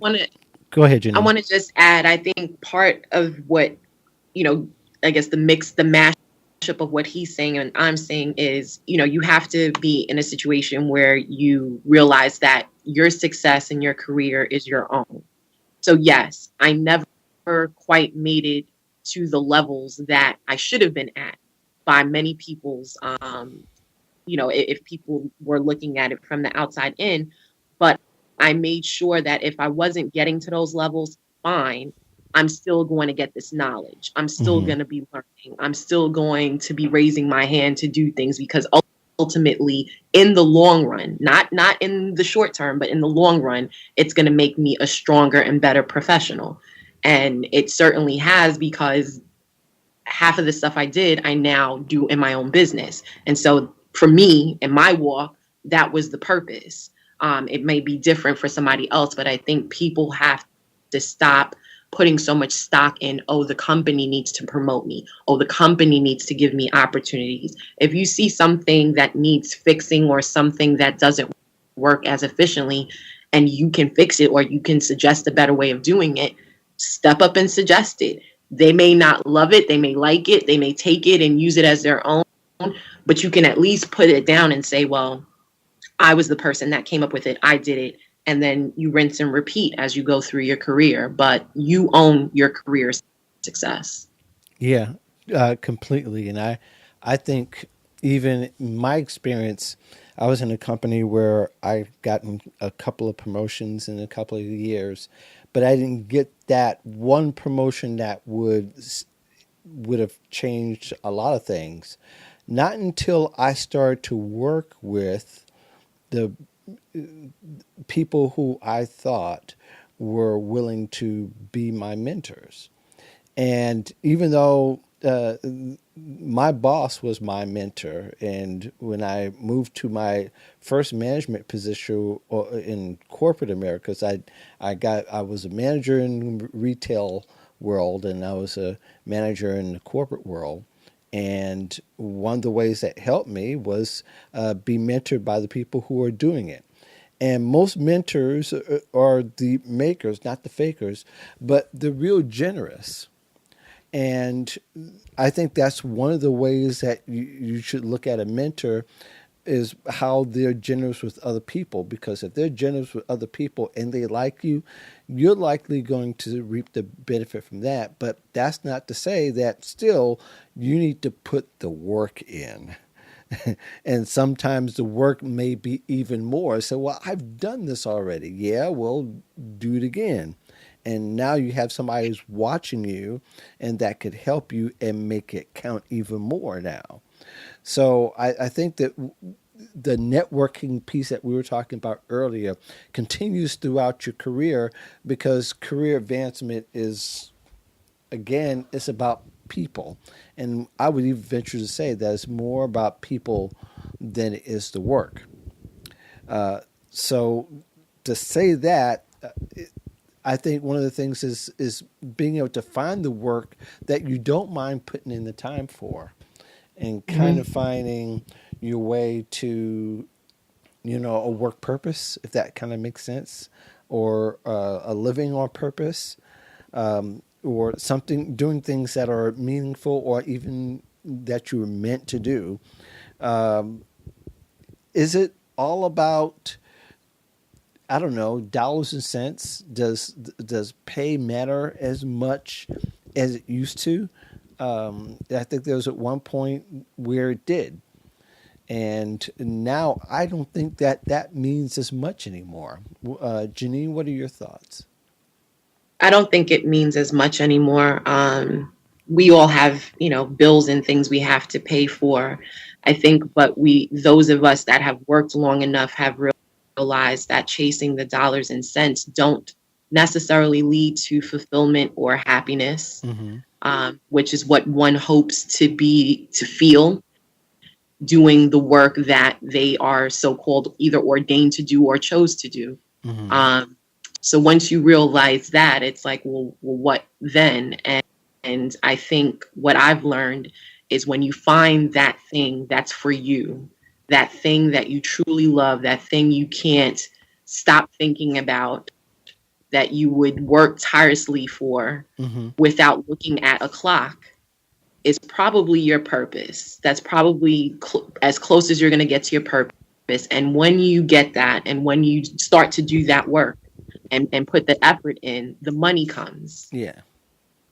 go ahead, I Janine. want to just add, I think part of what, you know, I guess the mashup of what he's saying and I'm saying is, you have to be in a situation where you realize that your success in your career is your own. So yes, I never quite made it to the levels that I should have been at by many people's, if people were looking at it from the outside in. But I made sure that if I wasn't getting to those levels, fine, I'm still going to get this knowledge. I'm still Mm-hmm. going to be learning. I'm still going to be raising my hand to do things because ultimately in the long run, not in the short term, but in the long run, it's going to make me a stronger and better professional. And it certainly has because half of the stuff I did, I now do in my own business. And so for me, in my walk, that was the purpose. It may be different for somebody else, but I think people have to stop putting so much stock in, oh, the company needs to promote me. Oh, the company needs to give me opportunities. If you see something that needs fixing or something that doesn't work as efficiently and you can fix it or you can suggest a better way of doing it, step up and suggest it. They may not love it, they may like it, they may take it and use it as their own, but you can at least put it down and say, well, I was the person that came up with it, I did it. And then you rinse and repeat as you go through your career, but you own your career success. Yeah, completely. And I think even my experience, I was in a company where I've gotten a couple of promotions in a couple of years, but I didn't get that one promotion that would have changed a lot of things. Not until I started to work with the people who I thought were willing to be my mentors. And even though my boss was my mentor, and when I moved to my first management position in corporate America, I was a manager in retail world, and I was a manager in the corporate world. And one of the ways that helped me was be mentored by the people who are doing it. And most mentors are the makers, not the fakers, but the real generous. And I think that's one of the ways that you should look at a mentor is how they're generous with other people. Because if they're generous with other people and they like you, you're likely going to reap the benefit from that. But that's not to say that still you need to put the work in. And sometimes the work may be even more. So, well, I've done this already. Yeah, well, do it again. And now you have somebody who's watching you and that could help you and make it count even more now. So I think that the networking piece that we were talking about earlier continues throughout your career, because career advancement is, again, it's about people. And I would even venture to say that it's more about people than it is the work. So to say that, I think one of the things is being able to find the work that you don't mind putting in the time for, and kind of finding your way to, a work purpose, if that kind of makes sense, or a living on purpose, or something, doing things that are meaningful or even that you were meant to do. Is it all about, I don't know, dollars and cents? Does pay matter as much as it used to? I think there was at one point where it did, and now I don't think that means as much anymore. Janine, what are your thoughts? I don't think it means as much anymore. We all have, bills and things we have to pay for, I think, but those of us that have worked long enough have realized that chasing the dollars and cents don't necessarily lead to fulfillment or happiness, which is what one hopes to feel doing the work that they are so-called either ordained to do or chose to do. So once you realize that, it's like, well, what then? And I think what I've learned is when you find that thing that's for you, that thing that you truly love, that thing you can't stop thinking about, that you would work tirelessly for without looking at a clock, is probably your purpose. That's probably as close as you're going to get to your purpose. And when you get that, and when you start to do that work and put the effort in, the money comes. Yeah.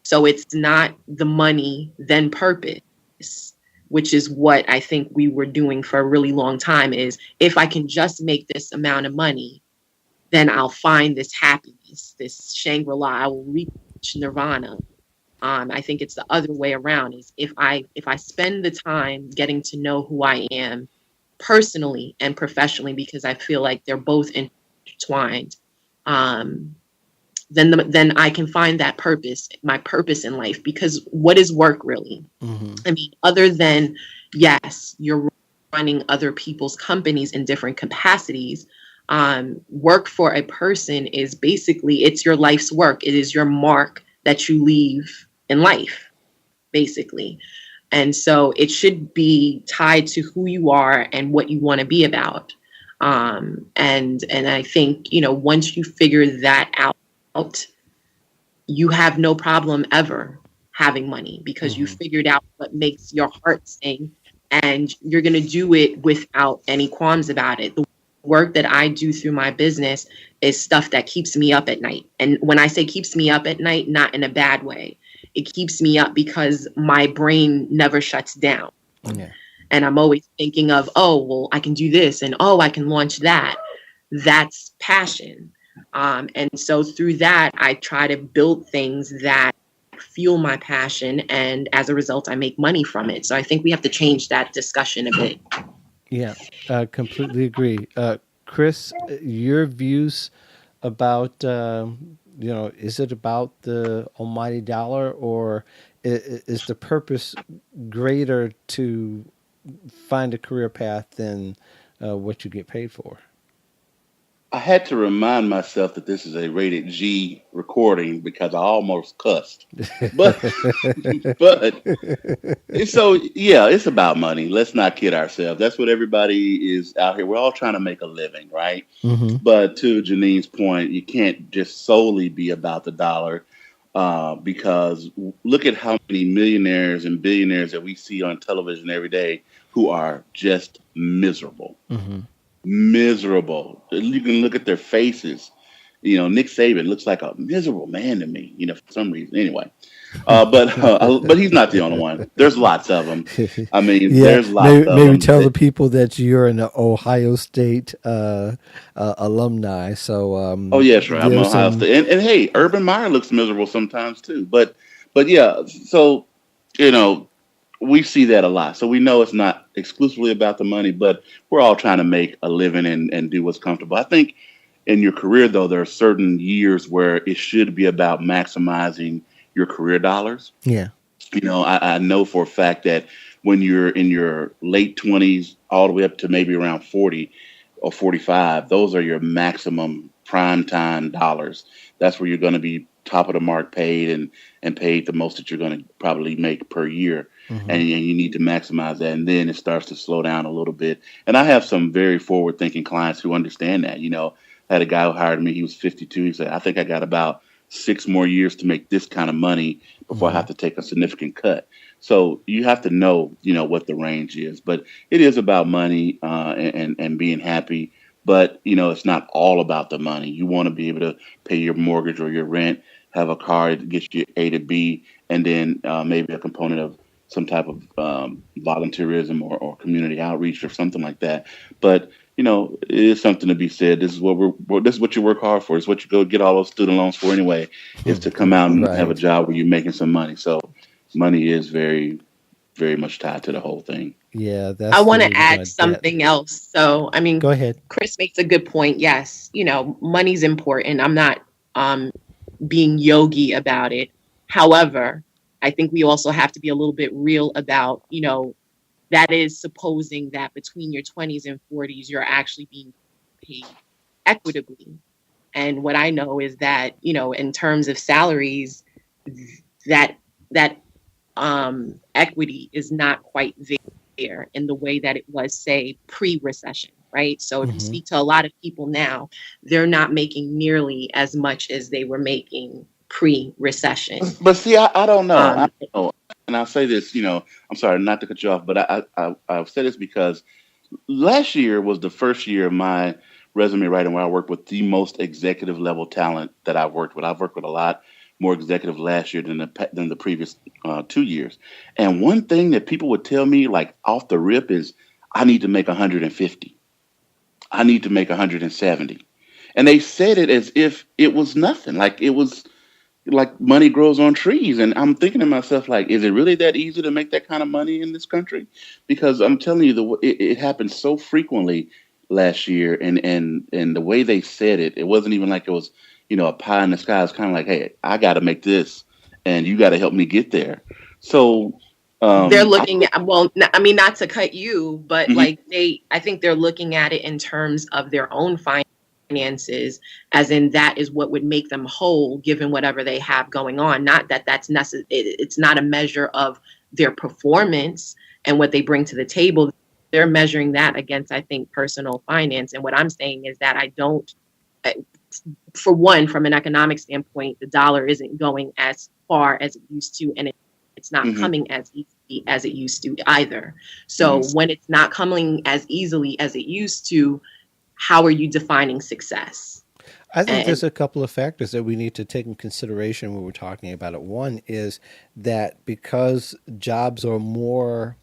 So it's not the money, then purpose, which is what I think we were doing for a really long time, is if I can just make this amount of money, then I'll find this happiness, this Shangri-La, I will reach nirvana. I think it's the other way around, is if I spend the time getting to know who I am personally and professionally, because I feel like they're both intertwined, then I can find that purpose, my purpose in life. Because what is work really? I mean, other than, yes, you're running other people's companies in different capacities, work for a person is basically, it's your life's work. It is your mark that you leave in life, basically. And so it should be tied to who you are and what you want to be about. And I think, once you figure that out, you have no problem ever having money, because you figured out what makes your heart sing, and you're going to do it without any qualms about it. The work that I do through my business is stuff that keeps me up at night. And when I say keeps me up at night, not in a bad way. It keeps me up because my brain never shuts down. Yeah. And I'm always thinking of, oh, well, I can do this, and oh, I can launch that. That's passion. And so through that, I try to build things that fuel my passion. And as a result, I make money from it. So I think we have to change that discussion a bit. Yeah, completely agree. Chris, your views about is it about the almighty dollar, or is the purpose greater to find a career path than what you get paid for? I had to remind myself that this is a rated G recording because I almost cussed. But but so yeah, it's about money. Let's not kid ourselves. That's what everybody is out here. We're all trying to make a living, right? Mm-hmm. But to Janine's point, you can't just solely be about the dollar, because look at how many millionaires and billionaires that we see on television every day who are just miserable. Mm-hmm. Miserable. You can look at their faces. Nick Saban looks like a miserable man to me, for some reason. Anyway, but he's not the only one. There's lots of them. I mean, Yeah, there's lots of maybe them. tell the people that you're an Ohio State alumni. So Oh yes, right. I'm there's Ohio some. State, and hey, Urban Meyer looks miserable sometimes too. But yeah, so you know, we see that a lot. So we know it's not exclusively about the money, but we're all trying to make a living and do what's comfortable. I think in your career, though, there are certain years where it should be about maximizing your career dollars. Yeah. I know for a fact that when you're in your late 20s, all the way up to maybe around 40 or 45, those are your maximum prime time dollars. That's where you're going to be top of the mark paid and paid the most that you're going to probably make per year. Mm-hmm. And you need to maximize that. And then it starts to slow down a little bit. And I have some very forward thinking clients who understand that. I had a guy who hired me. He was 52. He said, I think I got about 6 more years to make this kind of money before I Mm-hmm. have to take a significant cut. So you have to know, what the range is. But it is about money, and being happy. But, it's not all about the money. You want to be able to pay your mortgage or your rent, have a car that gets you A to B, and then maybe a component of some type of volunteerism or community outreach or something like that. But it is something to be said. This is what you work hard for. It's what you go get all those student loans for anyway, is to come out and have a Right. job where you're making some money. So money is very, very much tied to the whole thing. Yeah, I that's the want to reason add why debt. something else. So, I mean, Go ahead. Chris makes a good point. Yes, money's important. I'm not um, being yogi about it. However, I think we also have to be a little bit real about, that is supposing that between your 20s and 40s, you're actually being paid equitably. And what I know is that, in terms of salaries, that that equity is not quite there in the way that it was, say, pre-recession, right? So if you Mm-hmm. speak to a lot of people now, they're not making nearly as much as they were making pre-recession. But see, I don't know. I Um, don't know. And I'll say this, I'm sorry not to cut you off, but I'll say this because last year was the first year of my resume writing where I worked with the most executive level talent that I've worked with. I've worked with a lot more executive last year than the previous 2 years. And one thing that people would tell me like off the rip is I need to make 150. I need to make 170. And they said it as if it was nothing. Like it was like money grows on trees. And I'm thinking to myself, like, is it really that easy to make that kind of money in this country? Because I'm telling you, it happened so frequently last year, and the way they said it, it wasn't even like it was, a pie in the sky. It's kind of like, hey, I got to make this, and you got to help me get there. So, they're I, looking at, well, I mean, not to cut you, but mhm. like I think they're looking at it in terms of their own finances, as in that is what would make them whole given whatever they have going on. Not that that's necessary. It's not a measure of their performance and what they bring to the table. They're measuring that against, I think, personal finance. And what I'm saying is that I don't, uh, for one, from an economic standpoint, the dollar isn't going as far as it used to, and it's not Mhm. coming as easily as it used to either. So Mhm. when it's not coming as easily as it used to, how are you defining success? I think And there's a couple of factors that we need to take in consideration when we're talking about it. One is that because jobs are more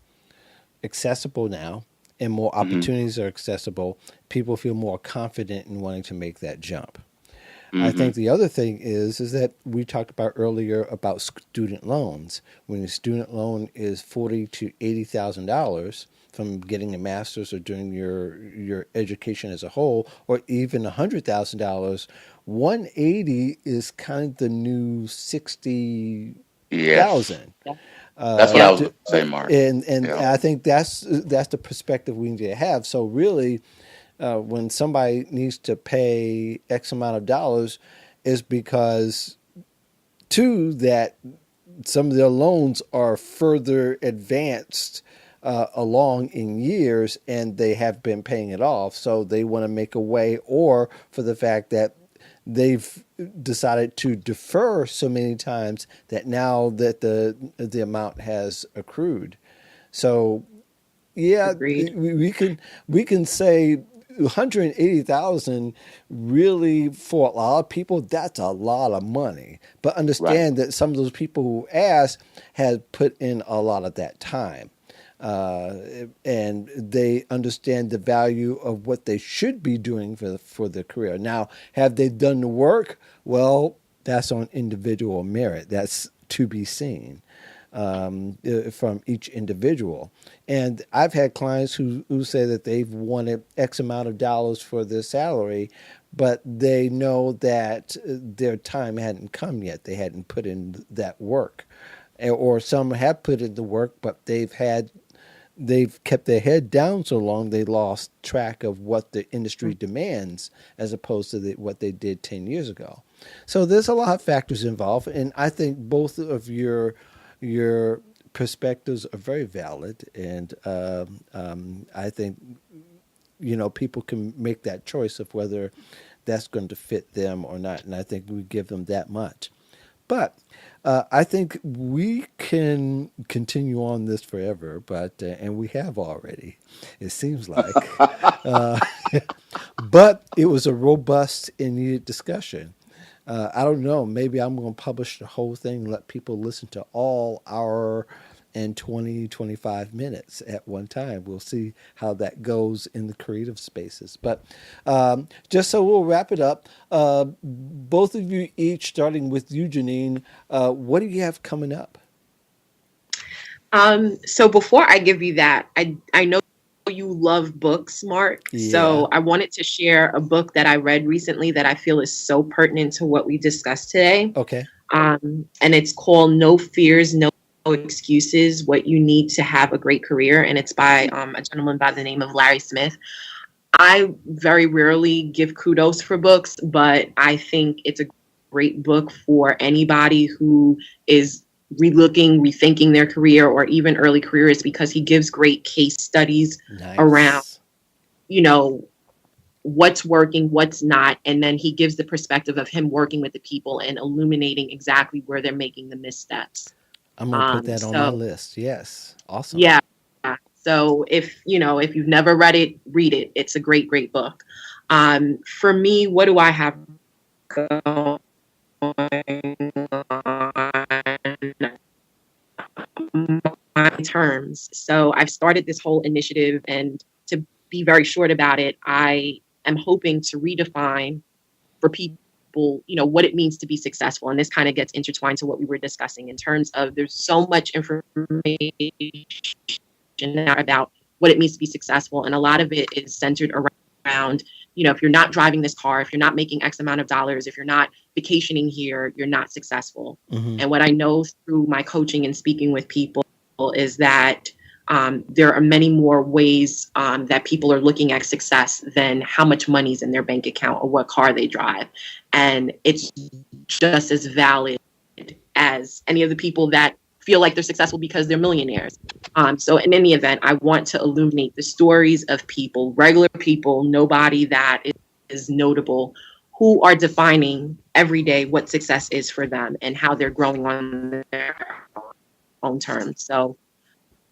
accessible now and more Mhm. opportunities are accessible, people feel more confident in wanting to make that jump. I Mm-hmm. think the other thing is that we talked about earlier about student loans. When a student loan is $40,000 to $80,000 from getting a master's or doing your education as a whole, or even $100,000, 180 is kind of the new 60,000. Yes. Yeah. That's what I Yep. was going to say, Mark. And Yeah. I think that's the perspective we need to have. So really, when somebody needs to pay X amount of dollars, is because two that some of their loans are further advanced along in years and they have been paying it off. So they want to make a way, or for the fact that they've decided to defer so many times that now that the amount has accrued. So yeah, Agreed. we can say 180,000 really for a lot of people that's a lot of money. But Right. understand that some of those people who asked had put in a lot of that time. Uh, and they understand the value of what they should be doing for their career. Now, have they done the work? Well, that's on individual merit. That's to be seen from each individual. And I've had clients who say that they've wanted X amount of dollars for their salary, but they know that their time hadn't come yet. They hadn't put in that work. Or some have put in the work, but they've kept their head down so long they lost track of what the industry demands as opposed to what they did 10 years ago. So there's a lot of factors involved, and I think both of your perspectives are very valid, and I think people can make that choice of whether that's going to fit them or not, and I think we give them that much. But I think we can continue on this forever, but and we have already. It seems like, uh, but it was a robust and needed discussion. I don't know. Maybe I'm going to publish the whole thing, and let people listen to all hour and 20-25 minutes at one time. We'll see how that goes in the creative spaces. But just so we'll wrap it up, both of you each, starting with you, Janine, what do you have coming up? So before I give you that, I know you love books, Mark. Yeah. So I wanted to share a book that I read recently that I feel is so pertinent to what we discussed today. Okay. And it's called No Fears, No Excuses: What You Need to Have a Great Career. And it's by a gentleman by the name of Larry Smith. I very rarely give kudos for books, but I think it's a great book for anybody who is relooking, rethinking their career, or even early careers, because he gives great case studies around, Nice. you know, what's working, what's not. And then he gives the perspective of him working with the people and illuminating exactly where they're making the missteps. I'm going to put that on my So list. Yes. Awesome. yeah. So if you've never read it, read it. It's a great, great book. For me, what do I have going on my terms? So I've started this whole initiative, and to be very short about it, I am hoping to redefine for people, what it means to be successful. And this kind of gets intertwined to what we were discussing in terms of there's so much information now about what it means to be successful. And a lot of it is centered around, if you're not driving this car, if you're not making X amount of dollars, if you're not vacationing here, you're not successful. Mm-hmm. And what I know through my coaching and speaking with people is that there are many more ways that people are looking at success than how much money's in their bank account or what car they drive. And it's just as valid as any of the people that feel like they're successful because they're millionaires. So in any event, I want to illuminate the stories of people, regular people, nobody that is notable, who are defining every day what success is for them and how they're growing on their own terms. So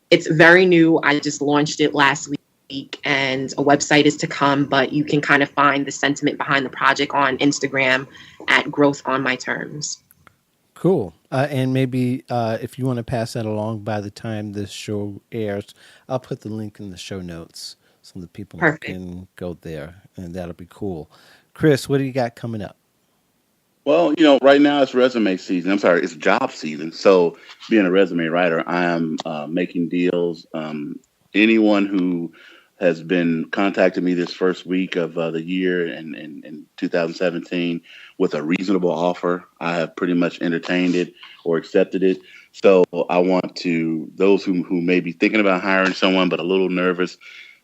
it's very new. I just launched it last week, and a website is to come, but you can kind of find the sentiment behind the project on Instagram at Growth on My Terms. Cool. And maybe if you want to pass that along by the time this show airs, I'll put the link in the show notes so that people Perfect. can go there, and that'll be cool. Chris, what do you got coming up? Well, right now it's resume season. I'm sorry, it's job season. So, being a resume writer, I am making deals. Anyone who has been contacting me this first week of the year in 2017 with a reasonable offer, I have pretty much entertained it or accepted it. So, I want to those who may be thinking about hiring someone but a little nervous.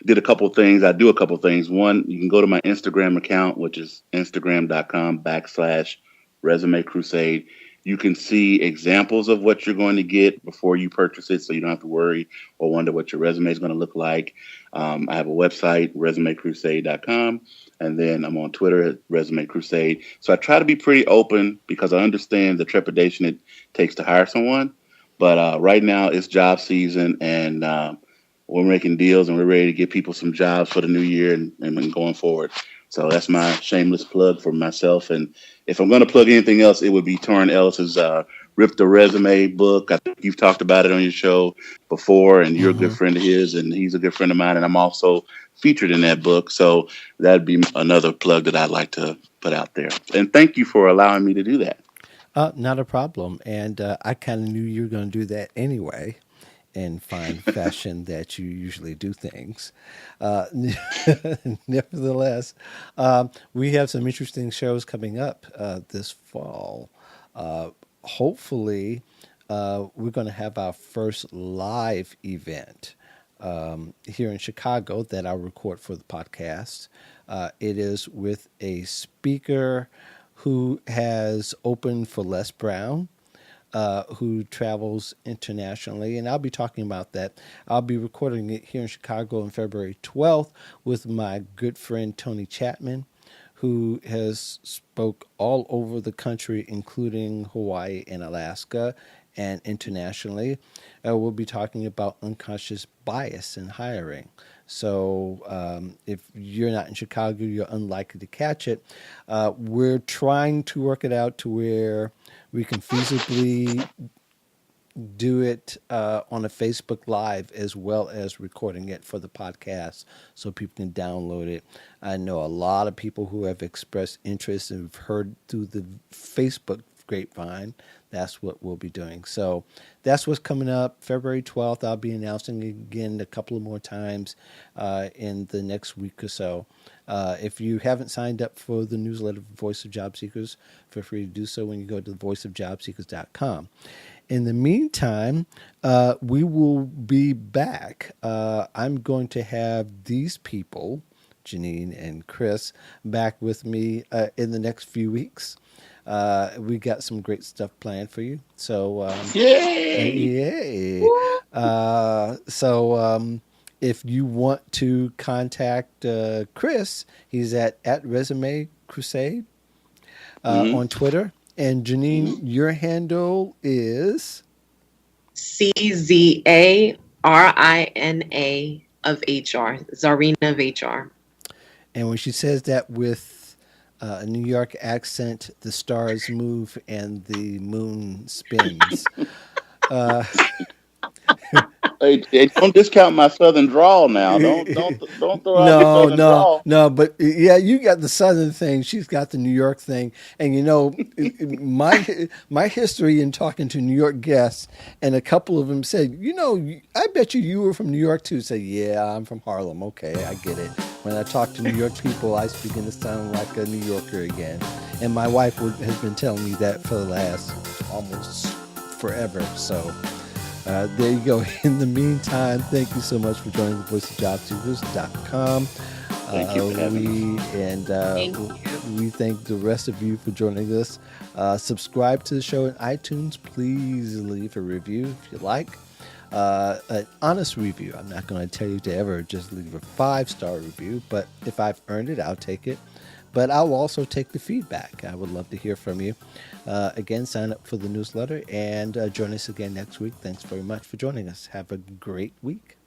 Did a couple things. I do a couple things. One, you can go to my Instagram account, which is instagram.com/ Resume Crusade. You can see examples of what you're going to get before you purchase it, so you don't have to worry or wonder what your resume is going to look like. I have a website, resumecrusade.com, and then I'm on Twitter at Resume Crusade. So I try to be pretty open because I understand the trepidation it takes to hire someone. But right now it's job season, and we're making deals, and we're ready to get people some jobs for the new year and going forward. So that's my shameless plug for myself. And if I'm going to plug anything else, it would be Torrin Ellis's Rip the Resume book. I think you've talked about it on your show before, and you're a good Mm-hmm. friend of his, and he's a good friend of mine. And I'm also featured in that book. So that'd be another plug that I'd like to put out there. And thank you for allowing me to do that. Not a problem. And I kind of knew you were going to do that anyway, in fine fashion that you usually do things. Uh, Nevertheless, we have some interesting shows coming up this fall. Hopefully, we're going to have our first live event here in Chicago that I'll record for the podcast. It is with a speaker who has opened for Les Brown, who travels internationally, and I'll be talking about that. I'll be recording it here in Chicago on February 12th with my good friend Tony Chapman, who has spoke all over the country, including Hawaii and Alaska, and internationally. We'll be talking about unconscious bias in hiring. So if you're not in Chicago, you're unlikely to catch it. We're trying to work it out to where we can feasibly do it on a Facebook Live as well as recording it for the podcast so people can download it. I know a lot of people who have expressed interest and have heard through the Facebook grapevine. That's what we'll be doing. So that's what's coming up. February 12th, I'll be announcing again a couple of more times in the next week or so. If you haven't signed up for the newsletter Voice of Job Seekers, feel free to do so when you go to voiceofjobseekers.com. In the meantime, we will be back. I'm going to have these people, Janine and Chris, back with me in the next few weeks. We got some great stuff planned for you. So, Yay! yay. If you want to contact Chris, he's at Resume Crusade Mm-hmm. on Twitter. And Janine, your handle is CZARINA of HR, Zarina of HR. and when she says that with a New York accent, the stars move and the moon spins. Hey, don't discount my southern drawl now. Don't throw out the No, southern no, drawl. no. But yeah, you got the Southern thing. She's got the New York thing. And my history in talking to New York guests, and a couple of them said, I bet you were from New York too. Say, yeah, I'm from Harlem. Okay, I get it. When I talk to New York people, I begin to sound like a New Yorker again. And my wife has been telling me that for the last almost forever. So. There you go. In the meantime, thank you so much for joining the voiceofjobseekers.com. Thank you for having us. Thank you. We thank the rest of you for joining us. Subscribe to the show in iTunes. Please leave a review if you like. An honest review. I'm not going to tell you to ever just leave a 5-star review, but if I've earned it, I'll take it. But I'll also take the feedback. I would love to hear from you. Again, sign up for the newsletter and join us again next week. Thanks very much for joining us. Have a great week.